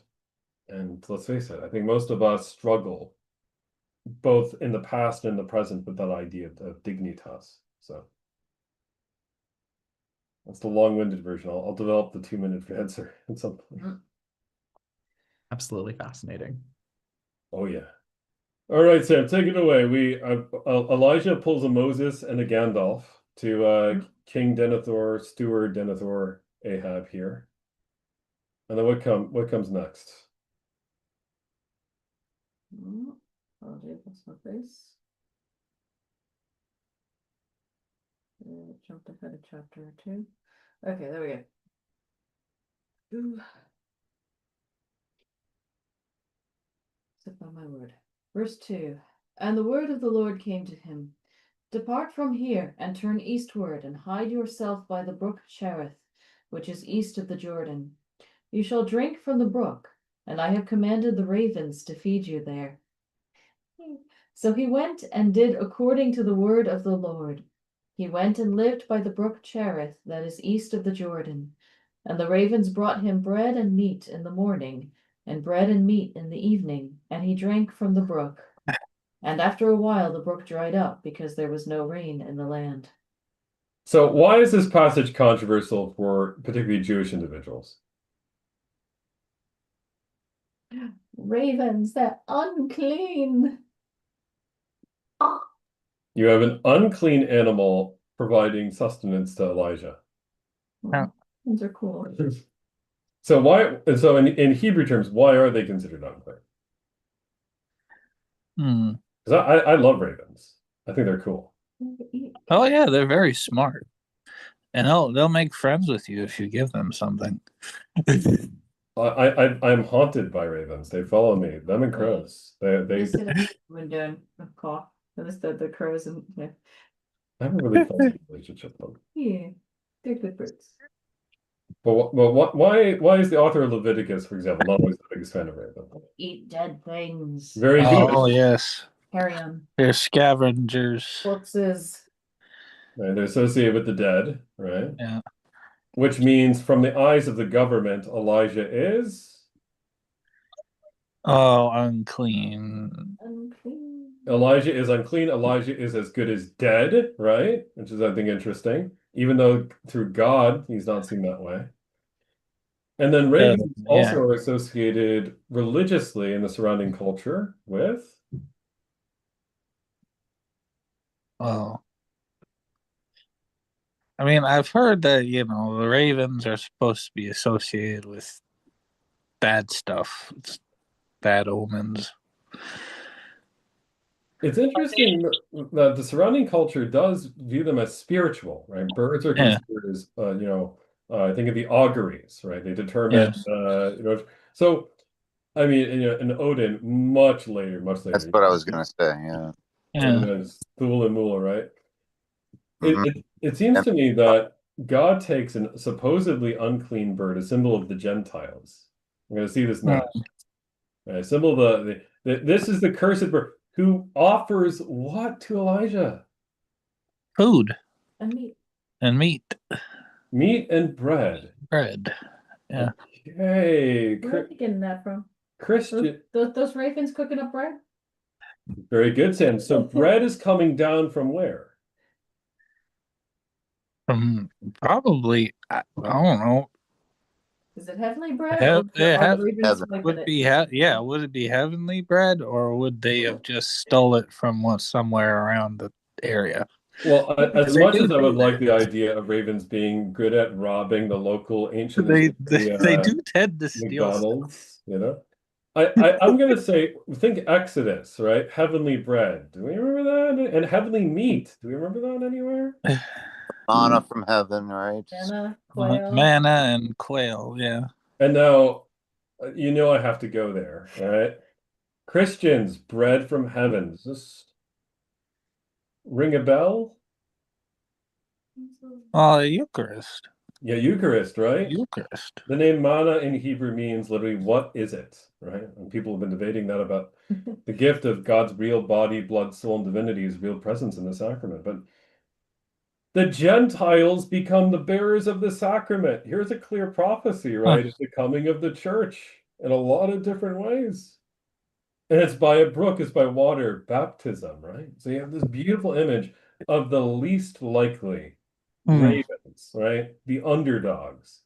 And let's face it, I think most of us struggle both in the past and the present with that idea of dignitas. So that's the long-winded version. I'll develop the 2-minute answer at some point. Absolutely fascinating. Oh yeah. All right, Sam, take it away. Elijah pulls a Moses and a Gandalf to King Denethor, Steward Denethor, Ahab here. And then what comes next? Oh, dear, that's my face. Jumped ahead a chapter or two. Okay, there we go. Ooh. Except by my word. Verse 2. And the word of the Lord came to him. Depart from here, and turn eastward, and hide yourself by the brook Cherith, which is east of the Jordan. You shall drink from the brook, and I have commanded the ravens to feed you there. So he went and did according to the word of the Lord. He went and lived by the brook Cherith, that is east of the Jordan. And the ravens brought him bread and meat in the morning, and bread and meat in the evening, and he drank from the brook. And after a while the brook dried up, because there was no rain in the land. So why is this passage controversial for particularly Jewish individuals? Ravens, they're unclean. You have an unclean animal providing sustenance to Elijah. Those are cool. So in Hebrew terms, why are they considered unclean? Because I love ravens. I think they're cool. Oh yeah, they're very smart, and they'll make friends with you if you give them something. I'm haunted by ravens. They follow me. Them and crows. They sit at the window and cough. And the crows and yeah. I have a really fuzzy relationship with them. Yeah, they're good birds. But why is the author of Leviticus, for example, not always the biggest fan of ravens? Eat dead things. Very Oh good. yes, Carry on. they're scavengers. Corpses. Right, they're associated with the dead, right? Yeah. Which means, from the eyes of the government, Elijah is Oh, unclean. Unclean. Elijah is unclean. Elijah is as good as dead, right? Which is, I think, interesting. Even though through God, he's not seen that way. And then ravens also are associated religiously in the surrounding culture with. Oh. I mean, I've heard that, the ravens are supposed to be associated with bad stuff. It's bad omens. It's interesting that the surrounding culture does view them as spiritual, right? Birds are Yeah. considered as, I think of the auguries, right? They determine, so, I mean, and Odin, much later. That's what I was gonna say. Yeah. Yeah. Thule and Mula, right? Mhm. It seems to me that God takes a supposedly unclean bird, a symbol of the Gentiles. I'm going to see this now. A symbol of this is the cursed bird who offers what to Elijah? Food And meat. and meat. Meat and bread. Bread. Yeah. Okay. Where are you getting that from? Christian. Those ravens cooking up bread? Very good, Sam. So bread is coming down from where? Probably, I don't know. Is it heavenly bread? Or are the ravens Would it be heavenly bread, or would they have just stole it from somewhere around the area? Well, as much as I would like the idea of ravens being good at robbing the local ancient They do tend to steal McDonald's, I'm gonna say, think Exodus, right? Heavenly bread. Do we remember that? And heavenly meat. Do we remember that anywhere? Manna from heaven, right? Manna and quail, yeah. And now, I have to go there, right? Christians, bread from heaven. Does this ring a bell? Oh, the Eucharist. Yeah, Eucharist, right? Eucharist. The name manna in Hebrew means literally, what is it, right? And people have been debating that about the gift of God's real body, blood, soul, and divinity, is real presence in the sacrament. But the Gentiles become the bearers of the sacrament. Here's a clear prophecy, right? Of the coming of the church in a lot of different ways. And it's by a brook, it's by water, baptism, right? So you have this beautiful image of the least likely ravens, right? The underdogs.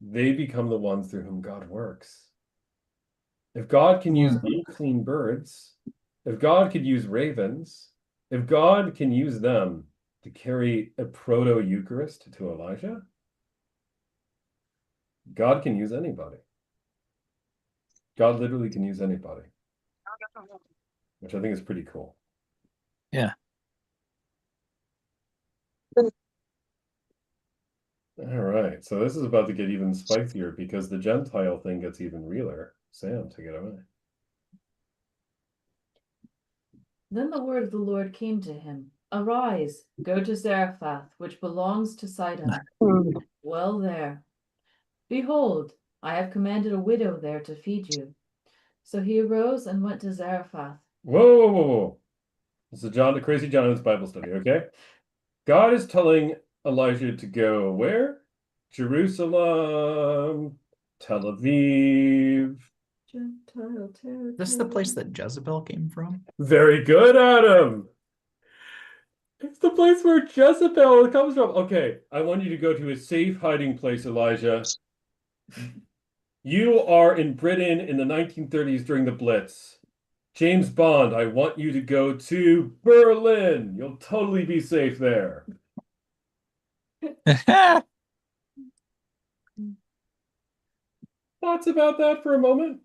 They become the ones through whom God works. If God can use unclean birds, if God could use ravens, if God can use them to carry a proto-Eucharist to Elijah, God can use anybody. God literally can use anybody, which I think is pretty cool. Yeah. All right, so this is about to get even spicier because the Gentile thing gets even realer. Sam, take it away. Then the word of the Lord came to him. Arise, go to Zarephath, which belongs to Sidon. Well there. Behold, I have commanded a widow there to feed you. So he arose and went to Zarephath. Whoa, whoa, whoa, whoa. This is John, the crazy John's Bible study, okay? God is telling Elijah to go where? Jerusalem, Tel Aviv. Gentile territory. This is the place that Jezebel came from. Very good, Adam. It's the place where Jezebel comes from. Okay, I want you to go to a safe hiding place, Elijah. You are in Britain in the 1930s during the Blitz. James Bond, I want you to go to Berlin. You'll totally be safe there. Thoughts about that for a moment?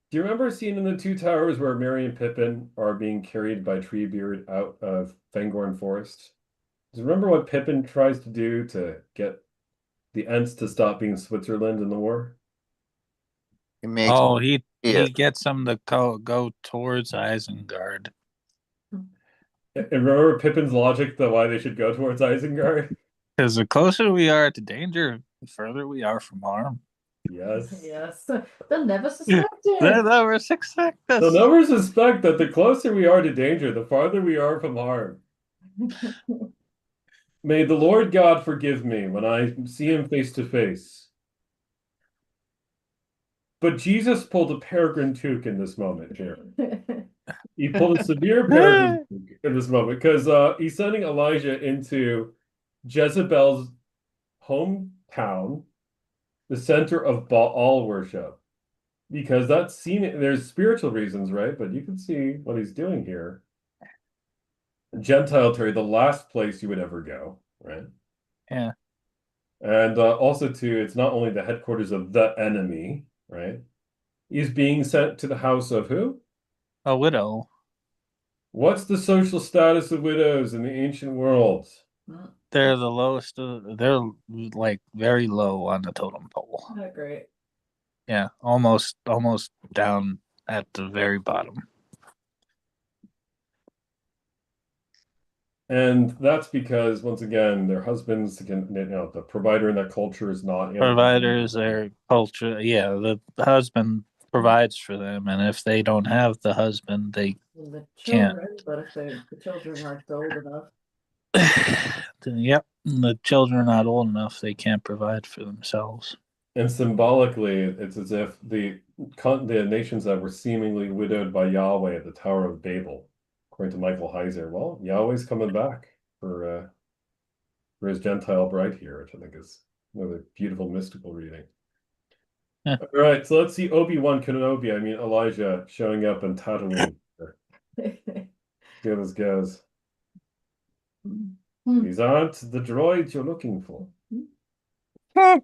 Do you remember a scene in The Two Towers where Merry and Pippin are being carried by Treebeard out of Fangorn Forest? Do you remember what Pippin tries to do to get the Ents to stop being Switzerland in the war? It makes he gets them to go towards Isengard. And remember Pippin's logic, the why they should go towards Isengard? Because the closer we are to danger, the further we are from harm. Yes. Yes. They'll never suspect it. They'll never suspect us. They'll never suspect that the closer we are to danger, the farther we are from harm. May the Lord God forgive me when I see him face to face. But Jesus pulled a peregrine toque in this moment here. He pulled a severe peregrine toque in this moment because he's sending Elijah into Jezebel's hometown, the center of Baal worship. Because that's seen, there's spiritual reasons, right? But you can see what he's doing here. Gentile territory, the last place you would ever go, right? Yeah. And also, too, it's not only the headquarters of the enemy, right? He's being sent to the house of who? A widow. What's the social status of widows in the ancient world? They're the lowest. They're like very low on the totem pole. Not great. Yeah, almost down at the very bottom. And that's because, once again, their husbands can, the provider in that culture is not. Providers, their culture. Yeah, the husband provides for them, and if they don't have the husband, they The can't. children, but if the children aren't old enough. Yep, the children are not old enough; they can't provide for themselves. And symbolically, it's as if the nations that were seemingly widowed by Yahweh at the Tower of Babel, according to Michael Heiser, well, Yahweh's coming back for his Gentile bride here, which I think is another beautiful mystical reading. Yeah. All right, so let's see Obi-Wan Kenobi, I mean Elijah, showing up in Tatooine. See how this goes. These aren't the droids you're looking for. I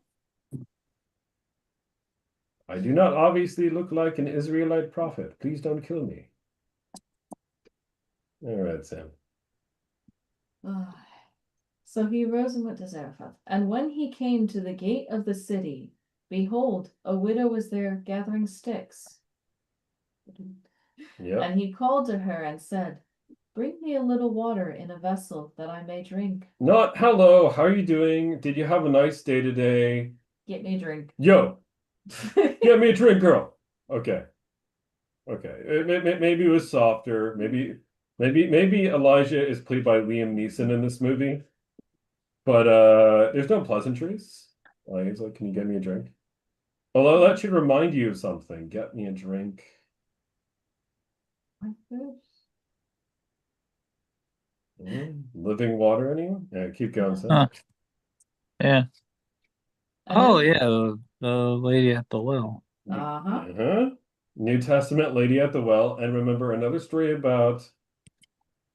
do not obviously look like an Israelite prophet. Please don't kill me. All right, Sam. So he arose and went to Zarephath. And when he came to the gate of the city, behold, a widow was there gathering sticks. Yep. And he called to her and said, Bring me a little water in a vessel that I may drink. Not hello, how are you doing? Did you have a nice day today? Get me a drink. Yo, get me a drink, girl. Okay. Okay. Maybe it was softer. Maybe Elijah is played by Liam Neeson in this movie. But there's no pleasantries. Like he's like, can you get me a drink? Although that should remind you of something. Get me a drink. Living water, anyone? Yeah, keep going, Sam. Huh. Yeah. And Oh then- yeah, the lady at the well. Uh-huh. New Testament lady at the well. And remember another story about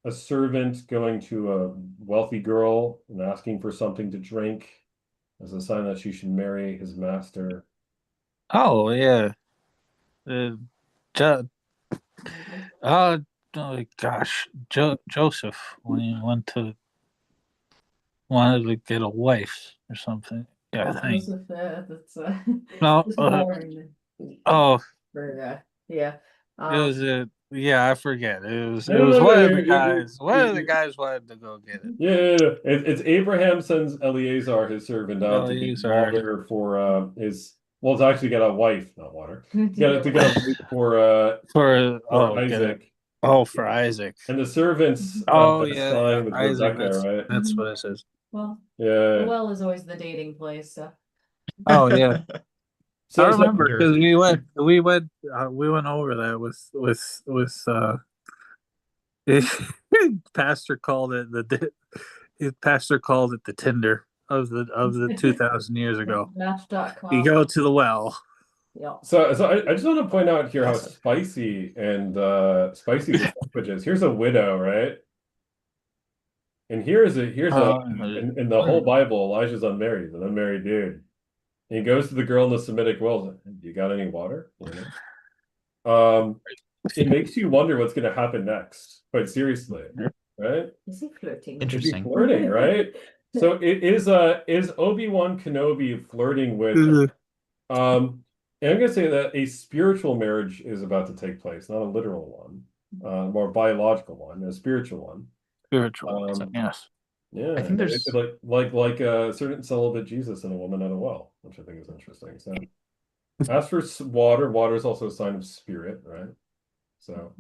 a servant going to a wealthy girl and asking for something to drink as a sign that she should marry his master. Oh yeah. Jo- oh gosh, Joseph when he wanted to get a wife or something. Yeah, I think. Joseph, that's No, it's boring. oh, For, yeah. it was yeah, I forget. No, It was no, one no, of the guys. One of the you- guys wanted to go get it. Yeah, it's Abraham sends Eleazar, his servant, out to get Eleazar. water for his. Well, it's actually get a wife, not water. To get a wife For Isaac, for Isaac. and the servants Oh that yeah, sign with Isaac. Rebecca, right? That's what it says. Well, the Yeah. well is always the dating place, so Oh yeah, I So remember because we went over that with pastor called it his pastor called it the Tinder of the 2,000 years ago. Match.com. You go to the well. Yeah. So I just want to point out here how spicy the language is. Here's a widow, right? And here's in the whole Bible, Elijah's unmarried, an unmarried dude. And he goes to the girl in the Semitic world. You got any water? You know? It makes you wonder what's going to happen next. Quite seriously, right? Is he flirting? Interesting. Flirting, right? So it is Obi-Wan Kenobi flirting with and I'm gonna say that a spiritual marriage is about to take place, not a literal one, more biological one, a spiritual one. Spiritual, yes. Yeah, I think there's like a certain celibate Jesus and a woman at a well, which I think is interesting. So, as for water is also a sign of spirit, right? So,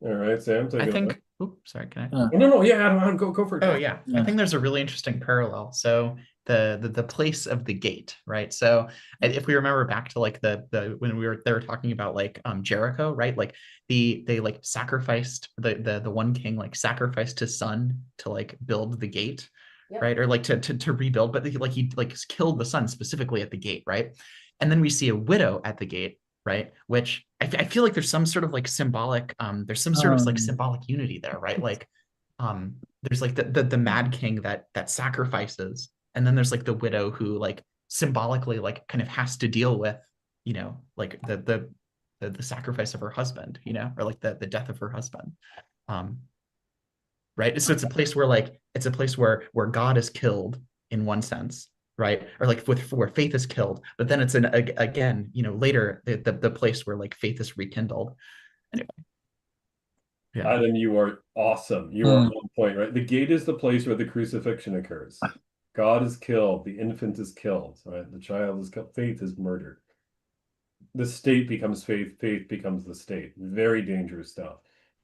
all right, Sam, take I it think away. oops, sorry, can I? Oh, no, yeah, Adam, go for it. Oh yeah. I think there's a really interesting parallel. So the place of the gate, right? So if we remember back to like the when they were talking about like Jericho, right? Like they like sacrificed the one king like sacrificed his son to like build the gate, right? Or like to rebuild, but he killed the son specifically at the gate, right? And then we see a widow at the gate, right? Which I feel like there's some sort of like symbolic there's some sort of like symbolic unity there, right? Like there's like the mad king that sacrifices, and then there's like the widow who like symbolically like kind of has to deal with, you know, like the sacrifice of her husband, you know, or like the death of her husband. Right. So it's a place where like it's a place where God is killed in one sense, right? Or like where faith is killed, but then it's again, you know, later the place where like faith is rekindled. Anyway. Yeah. Adam, you are awesome. You are on point, right? The gate is the place where the crucifixion occurs. God is killed. The infant is killed, right? The child is killed. Faith is murdered. The state becomes faith. Faith becomes the state. Very dangerous stuff.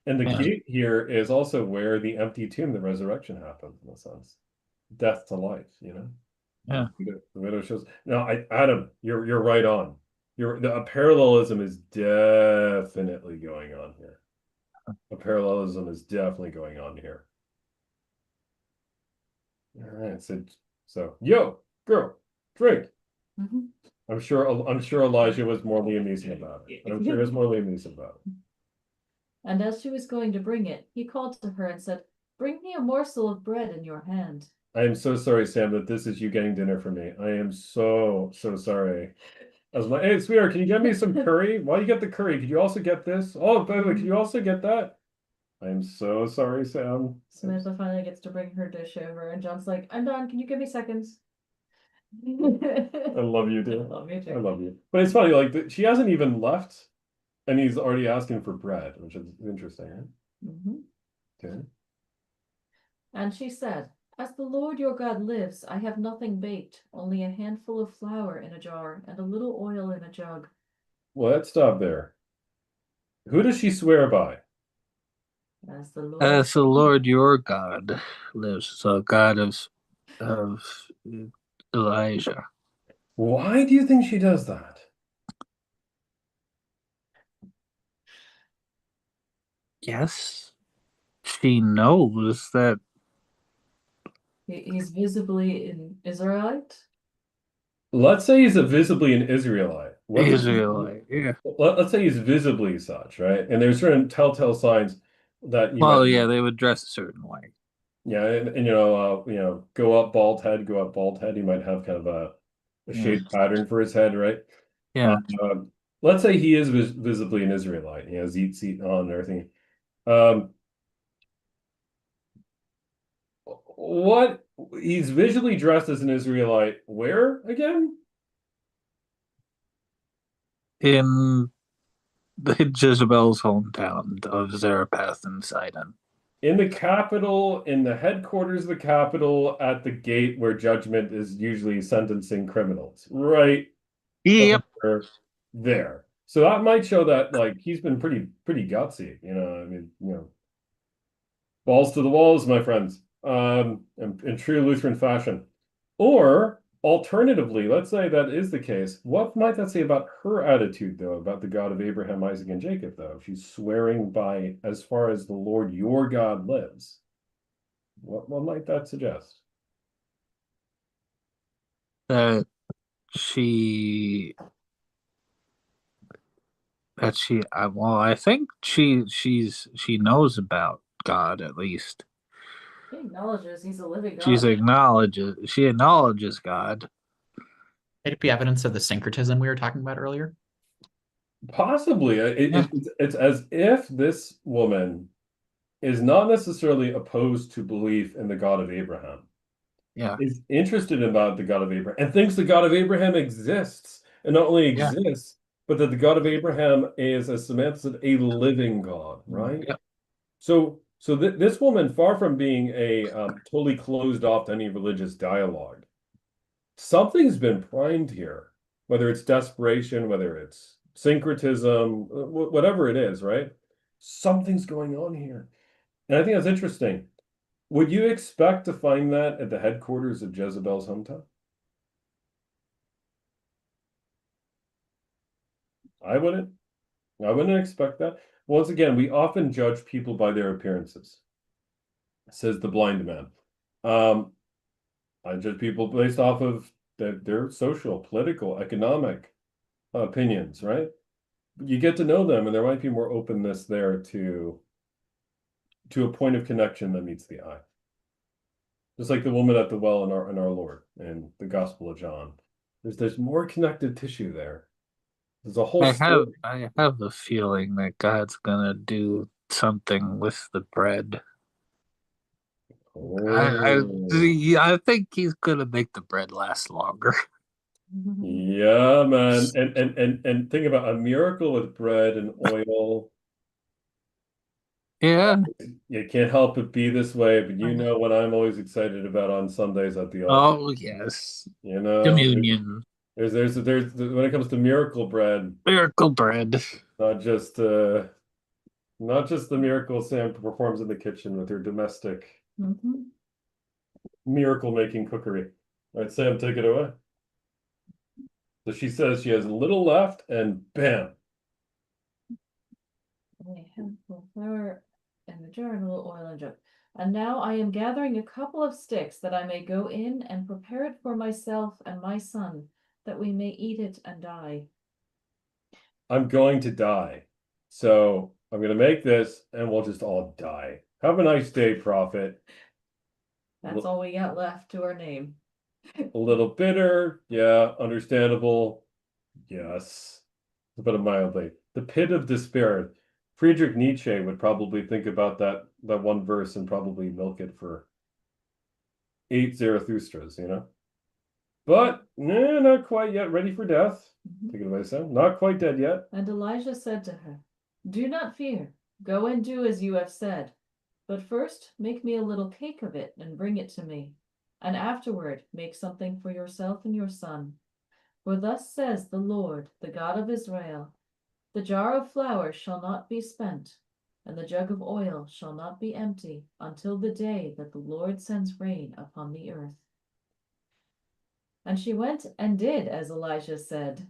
And the gate here is also where the empty tomb, the resurrection happens, in a sense. Death to life, you know? Yeah. The widow shows. No, Adam, you're right on. A parallelism is definitely going on here. A parallelism is definitely going on here. All right, so yo, girl, drink. I'm sure Elijah was more Liam Neeson about it. I'm sure there's more Liam Neeson about it. And as she was going to bring it, he called to her and said, "Bring me a morsel of bread in your hand." I am so sorry, Sam, that this is you getting dinner for me. I am so sorry. I was like, hey, sweetheart, can you get me some curry? While you get the curry, could you also get this? Oh, by the way, can you also get that? I am so sorry, Sam. Samantha finally gets to bring her dish over, and John's like, "I'm done. Can you give me seconds?" I love you, dude. I love you too. I love you. But it's funny, like she hasn't even left, and he's already asking for bread, which is interesting, right? Okay. And she said, As the Lord your God lives, I have nothing baked, only a handful of flour in a jar and a little oil in a jug. Well, let's stop there. Who does she swear by? As the Lord. As the Lord your God lives, the God of Elijah. Why do you think she does that? Yes, she knows that He's visibly an Israelite. Let's say he's visibly an Israelite. What's Israelite. Yeah. let's say he's visibly such, right? And there's certain telltale signs that you Well, might, yeah, they would dress a certain way. yeah, and go up bald head, go up bald head. He might have kind of a Yeah. shaped pattern for his head, right? Yeah. Let's say he is visibly an Israelite. He has eat seat on and everything. Um, what he's visually dressed as an Israelite, where again? In Jezebel's hometown of Zarephath and Sidon. In the capital, in the headquarters of the capital, at the gate where judgment is usually sentencing criminals, right Yep. over there. So that might show that like he's been pretty gutsy, I mean, balls to the walls, my friends, in true Lutheran fashion. Or alternatively, let's say that is the case. What might that say about her attitude, though, about the God of Abraham, Isaac, and Jacob, though? If she's swearing by as far as the Lord your God lives, what might that suggest? That she well, I think she knows about God at least. He acknowledges he's a living She acknowledges God. Could it be evidence of the syncretism we were talking about earlier? Possibly. It's as if this woman is not necessarily opposed to belief in the God of Abraham, Yeah. is interested about the God of Abraham, and thinks the God of Abraham exists, and not only Yeah. exists, but that the God of Abraham is, as Samantha said, a living God, right? Yeah. So this woman, far from being a totally closed off to any religious dialogue, something's been primed here, whether it's desperation, whether it's syncretism, whatever it is, right? Something's going on here. And I think that's interesting. Would you expect to find that at the headquarters of Jezebel's hometown? I wouldn't. I wouldn't expect that. Once again, we often judge people by their appearances, says the blind man. I judge people based off of their social, political, economic opinions, right? You get to know them, and there might be more openness there to a point of connection that meets the eye. Just like the woman at the well in our Lord and the Gospel of John. There's more connective tissue there. There's a whole story. I have a feeling that God's gonna do something with the bread. Oh, I think he's gonna make the bread last longer. yeah, man. And think about a miracle with bread and oil. Yeah. You can't help but be this way, but you know what I'm always excited about on Sundays at the altar. Oh yes. You know, Communion. there's when it comes to miracle bread, Miracle bread. not just not just the miracle Sam performs in the kitchen with her domestic Mhm. miracle making cookery. All right, Sam, take it away. So she says she has a little left, and bam. A handful of flour in the jar and a little oil in a jug. And now I am gathering a couple of sticks that I may go in and prepare it for myself and my son, that we may eat it and die. I'm going to die. So I'm going to make this, and we'll just all die. Have a nice day, Prophet. That's all we got left to our name. A little bitter, yeah, understandable, yes, to put it mildly. The pit of despair. Friedrich Nietzsche would probably think about that one verse and probably milk it for 8 Zarathustra's, But not quite yet. Ready for death. Take it away, Sam. Not quite dead yet. And Elijah said to her, Do not fear. Go and do as you have said. But first make me a little cake of it and bring it to me, and afterward make something for yourself and your son. For thus says the Lord, the God of Israel, the jar of flour shall not be spent, and the jug of oil shall not be empty until the day that the Lord sends rain upon the earth. And she went and did as Elijah said.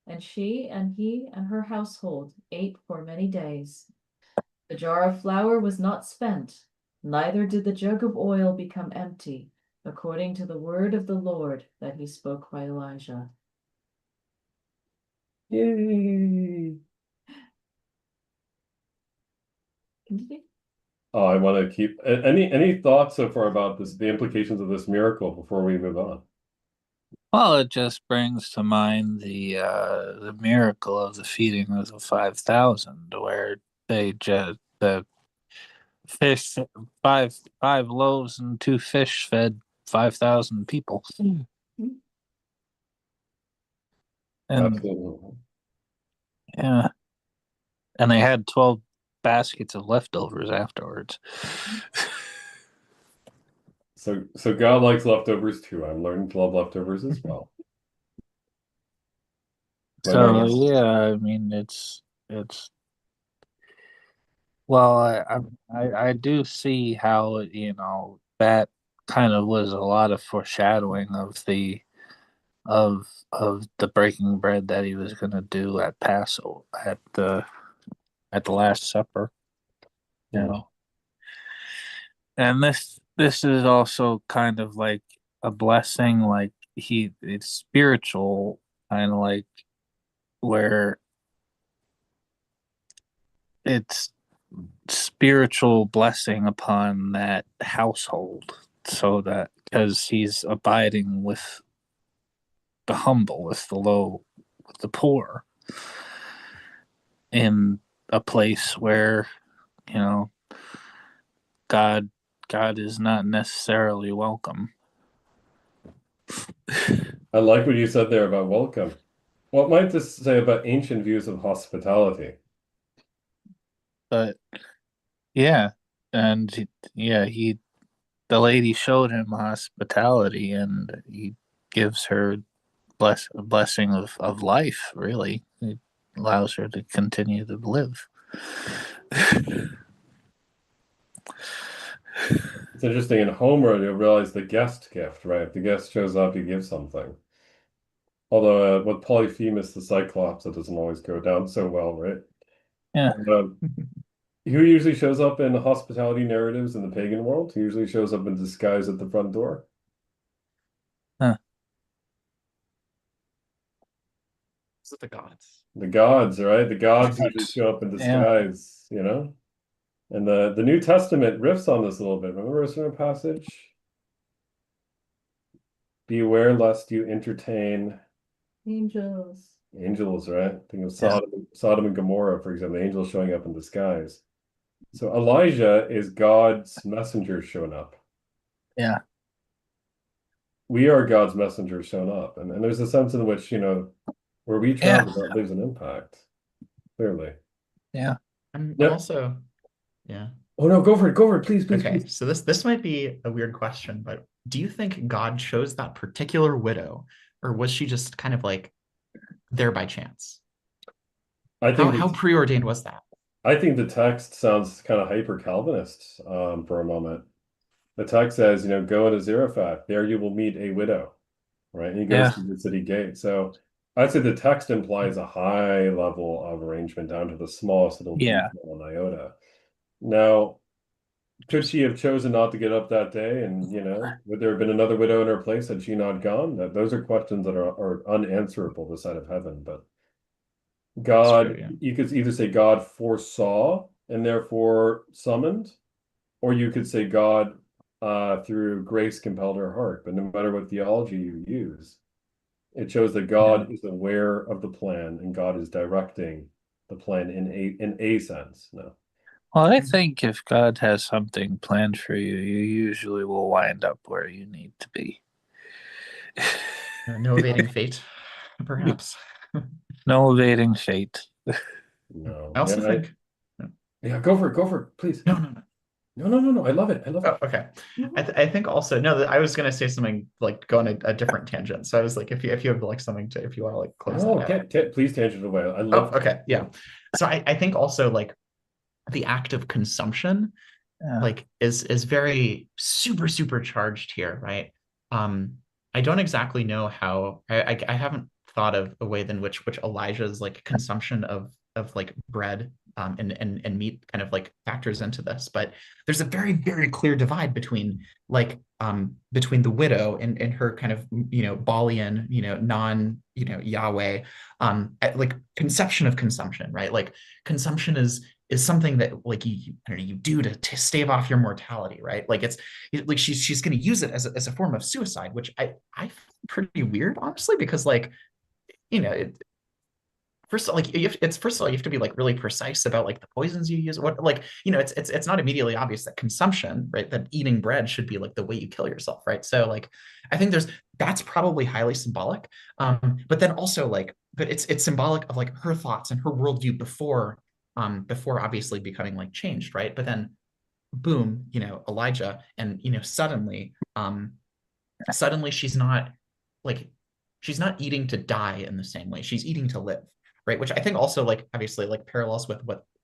And she and he and her household ate for many days. The jar of flour was not spent, neither did the jug of oil become empty, according to the word of the Lord that he spoke by Elijah. Yay! Continue. Oh, I want to keep any thoughts so far about this, the implications of this miracle before we move on? Well, it just brings to mind the miracle of the feeding of the 5,000, where they just the fish five loaves and two fish fed 5,000 people, and Absolutely. yeah, and they had 12 baskets of leftovers afterwards. So God likes leftovers too. I'm learning to love leftovers as well. But So yeah, I mean it's well, I do see how that kind of was a lot of foreshadowing of the breaking bread that he was going to do at Passover at the Last Supper, you Mhm. know. And this is also kind of like a blessing, like it's spiritual, kind of like where it's spiritual blessing upon that household, so that because he's abiding with the humble, with the low, with the poor, in a place where you know God God is not necessarily welcome. I like what you said there about welcome. What might this say about ancient views of hospitality? But yeah, and yeah, he the lady showed him hospitality, and he gives her a blessing of life. Really, it allows her to continue to live. It's interesting in Homer, you realize the guest gift, right? If the guest shows up, you give something. Although with Polyphemus the Cyclops, it doesn't always go down so well, right? Yeah, And, who usually shows up in hospitality narratives in the pagan world? Who usually shows up in disguise at the front door? huh. Is it the gods? The gods, right? The gods usually show up in Yeah, disguise, you know? And the New Testament riffs on this a little bit. Remember a certain passage? Beware lest you entertain Angels. angels, right? Think of yeah, Sodom and Gomorrah, for example, the angels showing up in disguise. So Elijah is God's messenger showing up. yeah, We are God's messengers shown up. And there's a sense in which, where we yeah, travel, that leaves an impact, clearly. yeah. I'm Yep. also, yeah. Oh no, go for it, please, please, Okay, please. so this might be a weird question, but do you think God chose that particular widow, or was she just kind of like there by chance? I think How that preordained was that? I think the text sounds kind of hyper Calvinist for a moment. The text says, go into Zarephath, there you will meet a widow, right? And he goes Yeah. to the city gate. So I'd say the text implies a high level of arrangement down to the smallest little Yeah. detail and iota. Now, could she have chosen not to get up that day? And, would there have been another widow in her place had she not gone? Those are questions that are unanswerable this side of heaven. But It's true, God, yeah. you could either say God foresaw and therefore summoned, or you could say God through grace compelled her heart. But no matter what theology you use, it shows that Yeah. God is aware of the plan and God is directing the plan in a sense. No. Well, I think if God has something planned for you, you usually will wind up where you need to be. No evading fate, perhaps. No evading fate. No. I also think, Yeah, go for it, please. no. No. I love it. I love Oh, it. okay. Mhm. I think also no, I was gonna say something like go on a different tangent. So I was like, if you have like something to if you want to like close that No, out. please tangent away. I Oh, love. okay, yeah. So I think also like the act of consumption Yeah. like is very super charged here, right? Um, I don't exactly know how I haven't thought of a way in which Elijah's like consumption of like bread and meat kind of like factors into this, but there's a very clear divide between like between the widow and her kind of Balian non Yahweh like conception of consumption, right? Like consumption is something that like you do to stave off your mortality, right? Like it's like she's going to use it as a form of suicide, which I find pretty weird, honestly, because like it, first of all, like it's first of all you have to be like really precise about like the poisons you use. What like it's not immediately obvious that consumption, right? That eating bread should be like the way you kill yourself, right? So like I think that's probably highly symbolic, but then also like but it's symbolic of like her thoughts and her worldview before obviously becoming like changed, right? But then boom, Elijah, and suddenly like she's not eating to die in the same way. She's eating to live, right? Which I think also like obviously like parallels with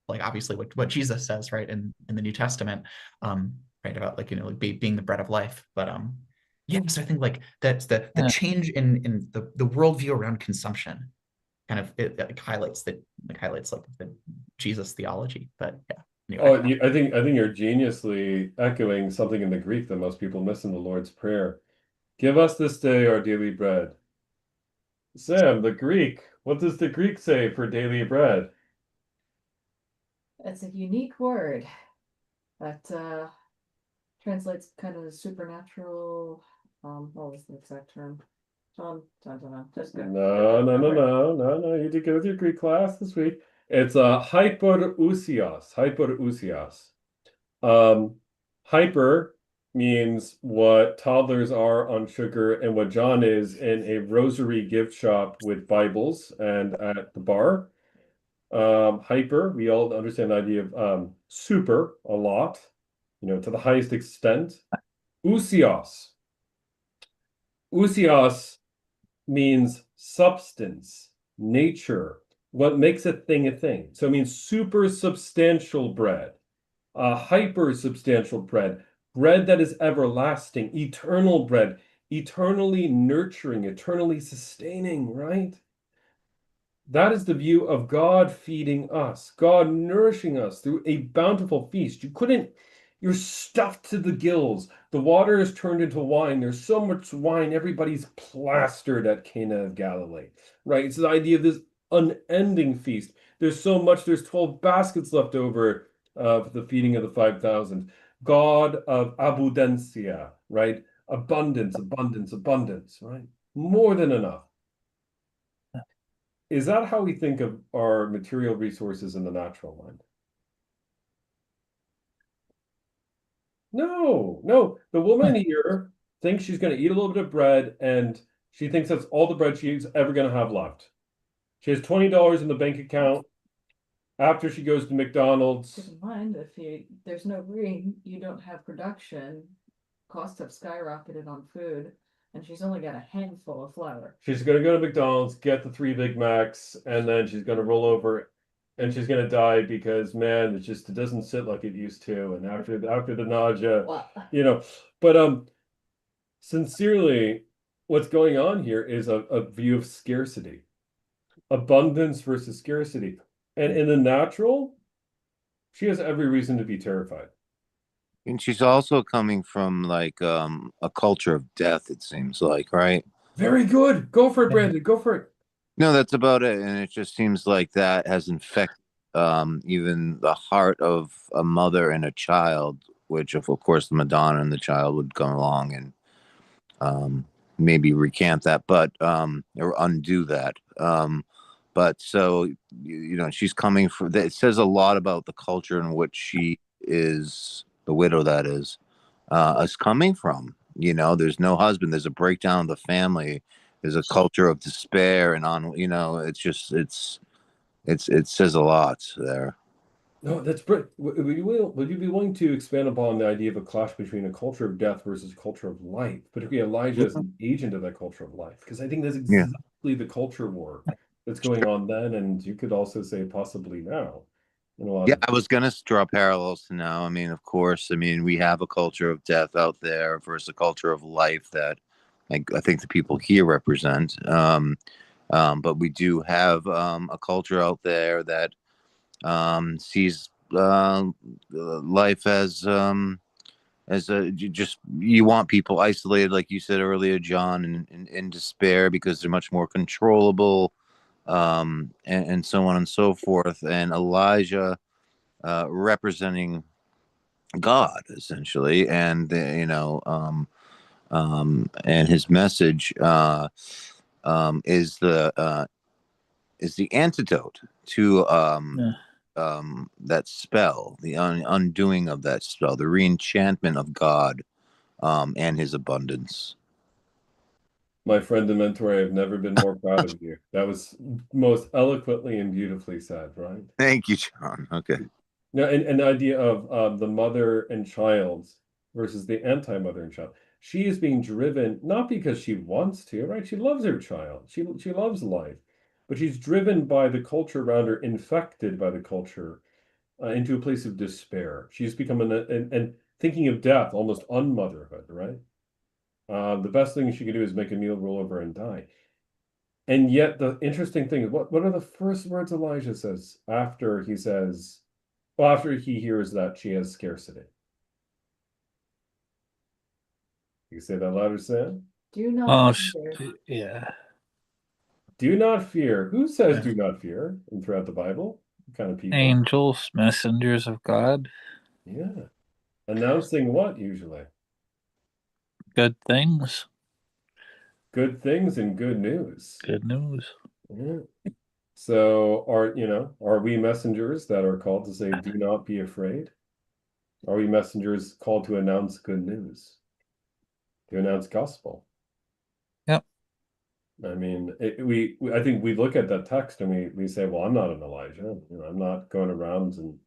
like obviously what Jesus says, right, in the New Testament, um, right, about like like being the bread of life. But yeah, so I think like that's the Yeah. change in the worldview around consumption kind of it like highlights like the Jesus theology. But yeah, anyway. Oh, I think you're geniusly echoing something in the Greek that most people miss in the Lord's Prayer. Give us this day our daily bread. Sam, the Greek. What does the Greek say for daily bread? It's a unique word that translates kind of supernatural. What was the exact term? Just go. No. You did good with your Greek class this week. It's a hyperousios. Hyperousios. Um, hyper means what toddlers are on sugar and what John is in a rosary gift shop with Bibles and at the bar. Hyper, we all understand the idea of super a lot, to the highest extent. Ousios. Ousios means substance, nature, what makes a thing a thing. So it means super substantial bread, hyper substantial bread, bread that is everlasting, eternal bread, eternally nurturing, eternally sustaining, right? That is the view of God feeding us, God nourishing us through a bountiful feast. You're stuffed to the gills. The water is turned into wine. There's so much wine, everybody's plastered at Cana of Galilee, right? It's the idea of this unending feast. There's so much, there's 12 baskets left over for the feeding of the 5,000. God of abundancia, right? Abundance, right? More than enough. Is that how we think of our material resources in the natural mind? No. The woman here thinks she's going to eat a little bit of bread, and she thinks that's all the bread she's ever going to have left. She has $20 in the bank account after she goes to Keep McDonald's. in mind, if there's no rain, you don't have production. Costs have skyrocketed on food, and she's only got a handful of flour. She's going to go to McDonald's, get the 3 Big Macs, and then she's going to roll over and she's going to die because, man, it doesn't sit like it used to. And after the nausea, Well, but sincerely, what's going on here is a view of scarcity, abundance versus scarcity. And in the natural, she has every reason to be terrified. And she's also coming from like a culture of death, it seems like, right? Very good. Go for it, Brandon. Go for it. No, that's about it. And it just seems like that has infected even the heart of a mother and a child, which of course the Madonna and the child would come along and um, maybe recant that, but or undo that. But so she's coming from. It says a lot about the culture in which she is, the widow that is coming from. There's no husband. There's a breakdown of the family. There's a culture of despair, and on. It's just it says a lot there. No, that's brilliant. Would you be willing to expand upon the idea of a clash between a culture of death versus a culture of life, particularly Elijah as Yeah. an agent of that culture of life? Because I think that's Yeah. exactly the culture war that's going on then, and you could also say possibly now in a lot Yeah, of. I was gonna draw parallels to now. I mean, of course, I mean we have a culture of death out there versus a culture of life that I think the people here represent. But we do have a culture out there that sees life as a just you want people isolated, like you said earlier, John, and in despair because they're much more controllable, and so on and so forth. And Elijah representing God essentially, and and his message is the antidote to Yeah. that spell, the undoing of that spell, the reenchantment of God and His abundance. My friend and mentor, I have never been more proud of you. That was most eloquently and beautifully said, right? Thank you, John. Okay. Now, an idea of the mother and child versus the anti-mother and child. She is being driven not because she wants to, right? She loves her child. She loves life, but she's driven by the culture around her, infected by the culture, into a place of despair. She's become and thinking of death, almost unmotherhood, right? The best thing she can do is make a meal, roll over, and die. And yet, the interesting thing is, what are the first words Elijah says after he says, well, after he hears that she has scarcity? You say that louder, Sam. Do not Oh, fear. yeah. Do not fear. Who says Yeah. do not fear? And throughout the Bible, what kind of people? Angels, messengers of God, Yeah. Announcing what usually? good things, Good things and good news. good news. Yeah. So are we messengers that are called to say, do not be afraid? Are we messengers called to announce good news, to announce gospel? Yep. I mean, I think we look at that text and we say, well, I'm not an Elijah. I'm not going around and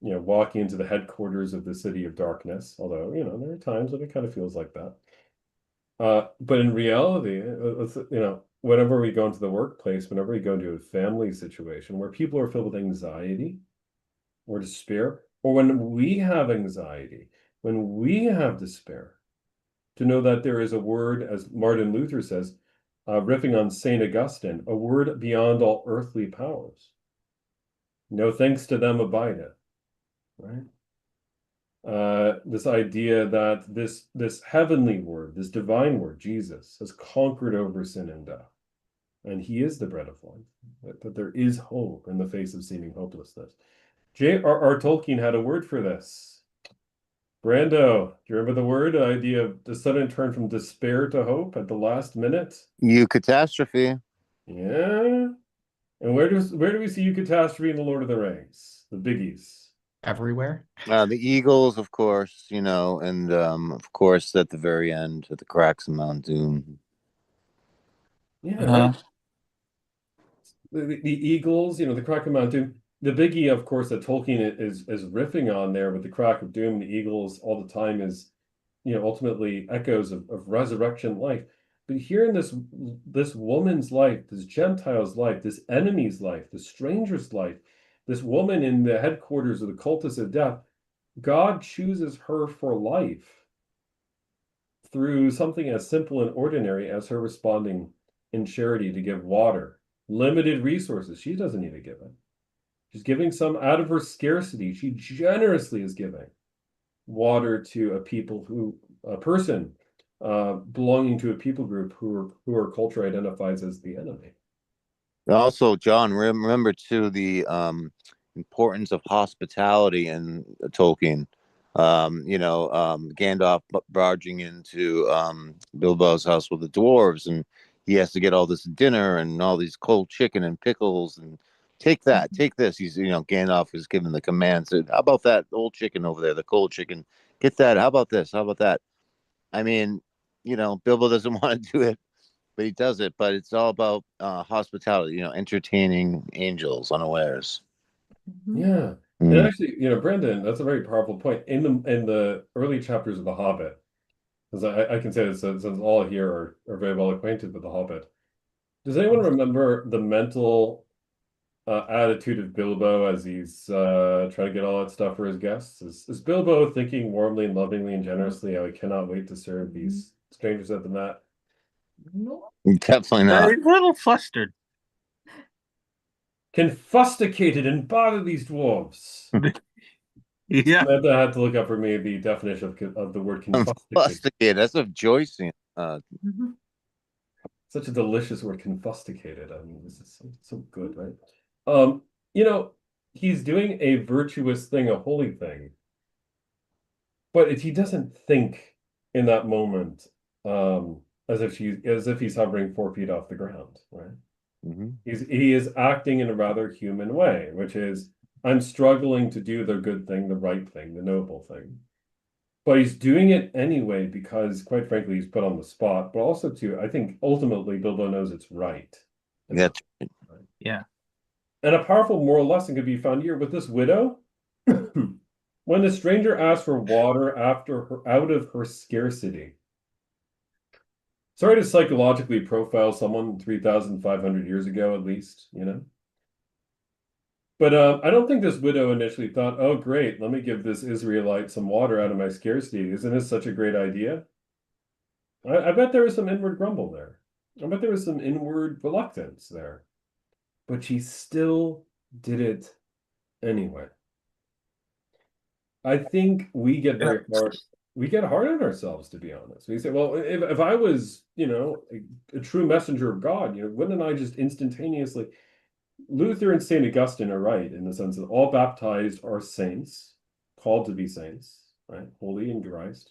walking into the headquarters of the city of darkness. Although, there are times when it kind of feels like that. But in reality, whenever we go into the workplace, whenever we go into a family situation where people are filled with anxiety or despair, or when we have anxiety, when we have despair, to know that there is a word, as Martin Luther says, riffing on St. Augustine, a word beyond all earthly powers. No thanks to them abideth, right? This idea that this heavenly word, this divine word, Jesus, has conquered over sin and death, and he is the bread of life. That there is hope in the face of seeming hopelessness. J.R.R. Tolkien had a word for this. Brando, do you remember the word? The idea of the sudden turn from despair to hope at the last minute. You catastrophe. Yeah. And where do we see you catastrophe in the Lord of the Rings? The biggies. Everywhere. The Eagles, of course, and of course at the very end, at the cracks of Mount Doom. Yeah, right. Uh, The Eagles, the Crack of Mount Doom. The biggie, of course, that Tolkien is riffing on there with the Crack of Doom, the Eagles all the time is, ultimately echoes of resurrection life. But here in this woman's life, this Gentile's life, this enemy's life, this stranger's life, this woman in the headquarters of the cultists of death, God chooses her for life through something as simple and ordinary as her responding in charity to give water. Limited resources. She doesn't need to give it. She's giving some out of her scarcity. She generously is giving water to a person belonging to a people group who her culture identifies as the enemy. Also, John, remember too the importance of hospitality in Tolkien. Gandalf barging into Bilbo's house with the dwarves, and he has to get all this dinner and all these cold chicken and pickles, and take that, take this. Gandalf is giving the command. So, how about that old chicken over there, the cold chicken? Get that. How about this? How about that? I mean, Bilbo doesn't want to do it, but he does it. But it's all about hospitality, entertaining angels unawares. Mhm. Yeah. And Mm. actually, Brandon, that's a very powerful point. In the early chapters of The Hobbit, because I can say this since all here are very well acquainted with The Hobbit. Does anyone remember the mental attitude of Bilbo as he's trying to get all that stuff for his guests? Is Bilbo thinking warmly and lovingly and generously how he cannot wait to serve these strangers at the mat? Nope. Definitely not. He's a little flustered. Confusticated and bother these dwarves. Yeah. Samantha had to look up for me the definition of the word confusticated. Confusticated. That's a Joycean. Mhm. Such a delicious word, confusticated. I mean, this is so good, right? Um, you know, he's doing a virtuous thing, a holy thing, but he doesn't think in that moment, as if he's hovering 4 feet off the ground, right? Mhm. He is acting in a rather human way, which is I'm struggling to do the good thing, the right thing, the noble thing. But he's doing it anyway because, quite frankly, he's put on the spot. But also, too, I think ultimately Bilbo knows it's right. That's Yeah. And a powerful moral lesson could be found here with this widow. When the stranger asks for water out of her scarcity. Sorry to psychologically profile someone 3,500 years ago, at least. But I don't think this widow initially thought, oh, great, let me give this Israelite some water out of my scarcity. Isn't this such a great idea? I bet there was some inward grumble there. I bet there was some inward reluctance there. But she still did it anyway. I think we get very hard. We get hard on ourselves, to be honest. We say, well, if I was, a true messenger of God, wouldn't I just instantaneously? Luther and St. Augustine are right in the sense that all baptized are saints, called to be saints, right? Holy in Christ.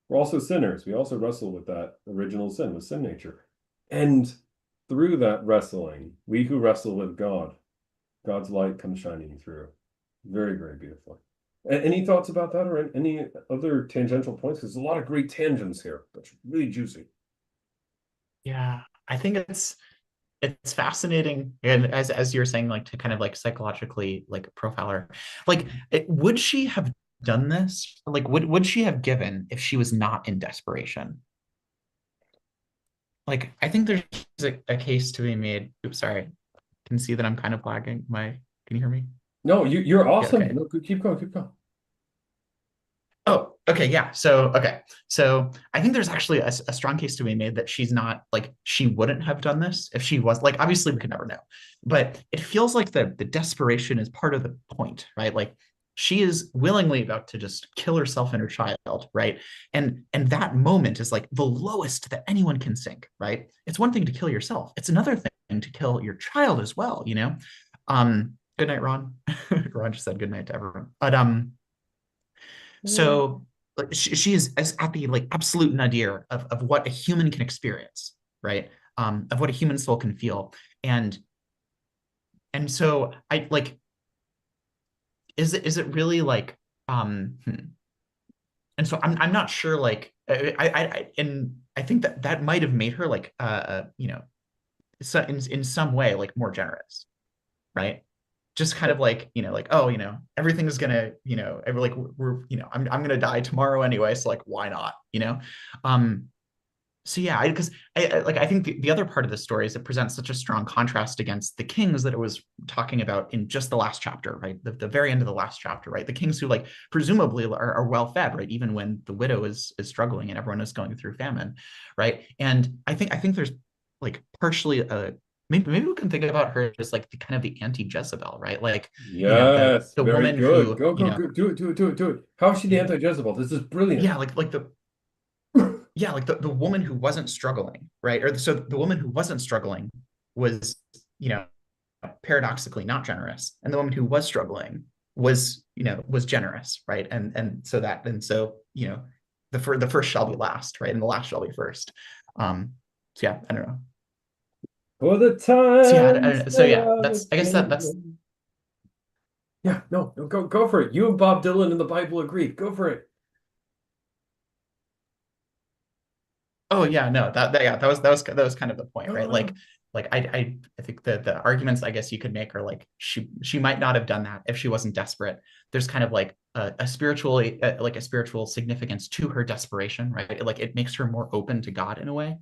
We're also sinners. We also wrestle with that original sin, with sin nature. And through that wrestling, we who wrestle with God, God's light comes shining through. Very, very beautifully. Any thoughts about that or any other tangential points? Because there's a lot of great tangents here. That's really juicy. Yeah, I think it's fascinating, and as you're saying, like to kind of like psychologically like profile her, like would she have done this? Like would she have given if she was not in desperation? Like I think there's a case to be made. Oops, sorry. Can see that I'm kind of lagging. Can you hear me? No, you're Yeah, awesome. okay. No, keep going, keep going. Oh, okay, yeah. So I think there's actually a strong case to be made that she's not like she wouldn't have done this if she was like obviously we could never know, but it feels like the desperation is part of the point, right? Like she is willingly about to just kill herself and her child, right? And that moment is like the lowest that anyone can sink, right? It's one thing to kill yourself; it's another thing to kill your child as well, you know. Good night, Ron. Ron just said good night to everyone, but so like, she is at the like absolute nadir of what a human can experience, right? Of what a human soul can feel. And so I like, is it really like, and so I'm not sure like, and I think that might have made her like, so in some way, like more generous, right? Just kind of like, like, oh, everything is gonna, like I'm gonna die tomorrow anyway, so like why not, um so yeah, because like I think the other part of the story is it presents such a strong contrast against the kings that it was talking about in just the last chapter, right? The very end of the last chapter, right? The kings who like presumably are well fed, right? Even when the widow is struggling and everyone is going through famine, right? And I think there's like partially a maybe we can think about her as like the kind of the anti-Jezebel, right? Like Yes, the very woman good. who Go, go, go. Do it, do it, do it, do it. How is she the yeah, anti-Jezebel? This is brilliant. yeah, like the woman who wasn't struggling, right? Or so the woman who wasn't struggling was, you know, paradoxically not generous, and the woman who was struggling was generous, right? And so the first shall be last, right? And the last shall be first. So yeah, I don't know. For the So yeah, I times don't know. So that yeah, are that's I guess that's changing. Yeah, no, go for it. You and Bob Dylan in the Bible agree. Go for it. oh yeah, no, that yeah, that was kind of the point, right? Like Like I think the arguments I guess you could make are like she might not have done that if she wasn't desperate. There's kind of like a spiritual like a spiritual significance to her desperation, right? Like it makes her more open to God in a way,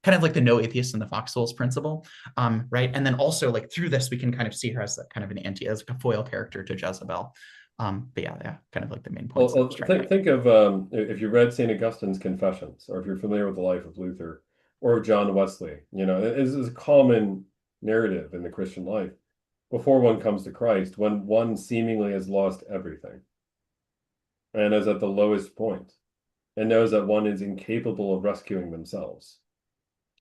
kind of like the no atheist in the foxholes principle, right? And then also like through this we can kind of see her as kind of an anti, as like a foil character to Jezebel. But yeah, kind of like the main points that I was trying to make. Think of if you read St. Augustine's Confessions, or if you're familiar with the life of Luther or John Wesley, it is a common narrative in the Christian life. Before one comes to Christ, when one seemingly has lost everything and is at the lowest point and knows that one is incapable of rescuing themselves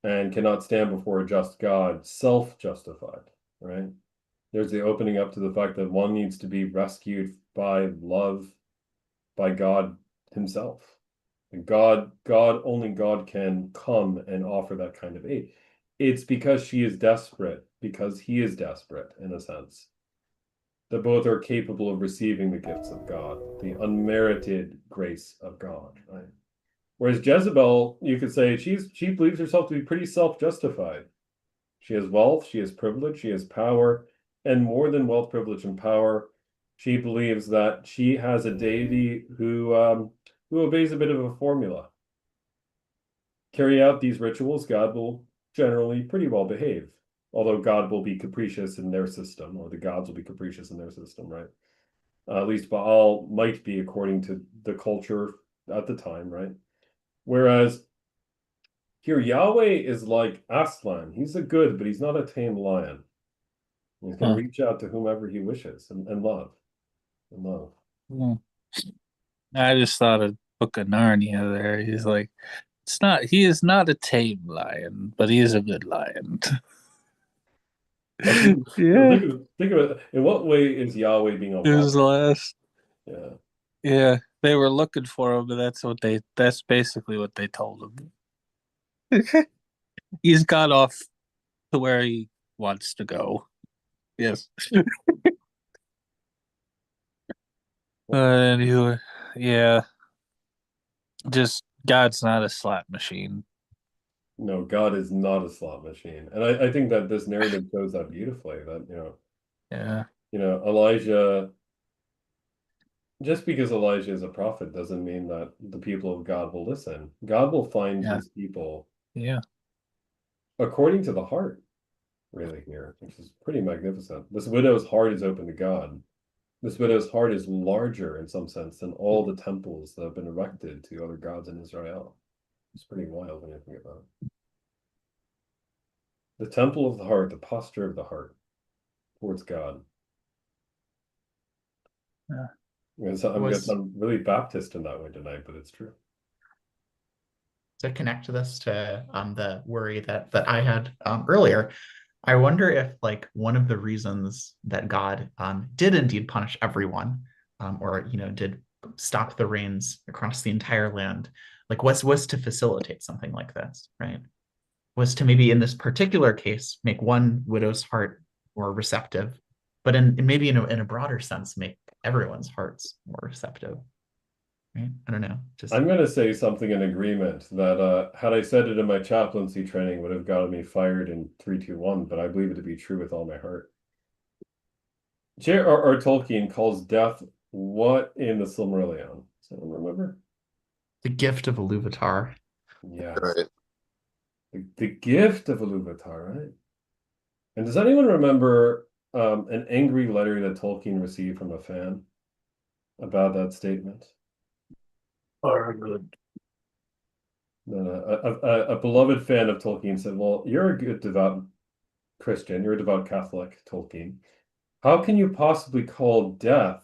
and cannot stand before a just God, self-justified, right? There's the opening up to the fact that one needs to be rescued by love, by God himself. And only God can come and offer that kind of aid. It's because she is desperate, because he is desperate, in a sense, that both are capable of receiving the gifts of God, the unmerited grace of God, right? Whereas Jezebel, you could say she believes herself to be pretty self-justified. She has wealth, she has privilege, she has power, and more than wealth, privilege, and power, she believes that she has a deity who obeys a bit of a formula. Carry out these rituals, God will generally pretty well behave, although God will be capricious in their system, or the gods will be capricious in their system, right? At least Baal might be according to the culture at the time, right? Whereas here, Yahweh is like Aslan. He's a good, but he's not a tame lion. He's going to reach out to whomever he wishes and love. And love. Yeah. I just thought of Book of Narnia there. He's like, he is not a tame lion, but he is a good lion. Yeah. Think of it. In what way is Yahweh being a It was lion? the last. Yeah. Yeah. They were looking for him, but that's basically what they told him. He's got off to where he wants to go. Yes. Anyway, yeah. Just God's not a slot machine. No, God is not a slot machine. And I think that this narrative shows that beautifully, that, Yeah. Elijah, just because Elijah is a prophet doesn't mean that the people of God will listen. God will find Yeah. his people Yeah. according to the heart, really, here, which is pretty magnificent. This widow's heart is open to God. This widow's heart is larger in some sense than all the temples that have been erected to other gods in Israel. It's pretty wild when you think about it. The temple of the heart, the posture of the heart towards God. Yeah. I'm really Baptist in that way tonight, but it's true. To connect this to the worry that I had earlier, I wonder if like one of the reasons that God did indeed punish everyone, or did stop the rains across the entire land, like was to facilitate something like this, right? Was to maybe in this particular case make one widow's heart more receptive, but maybe in a broader sense make everyone's hearts more receptive. Right? I don't know. I'm going to say something in agreement that had I said it in my chaplaincy training would have gotten me fired in 3-2-1, but I believe it to be true with all my heart. J.R.R. Tolkien calls death what in the Silmarillion? Does anyone remember? The gift of Iluvatar. Yeah. Right. The gift of Iluvatar, right? And does anyone remember an angry letter that Tolkien received from a fan about that statement? Good. A beloved fan of Tolkien said, well, you're a good devout Christian, you're a devout Catholic, Tolkien. How can you possibly call death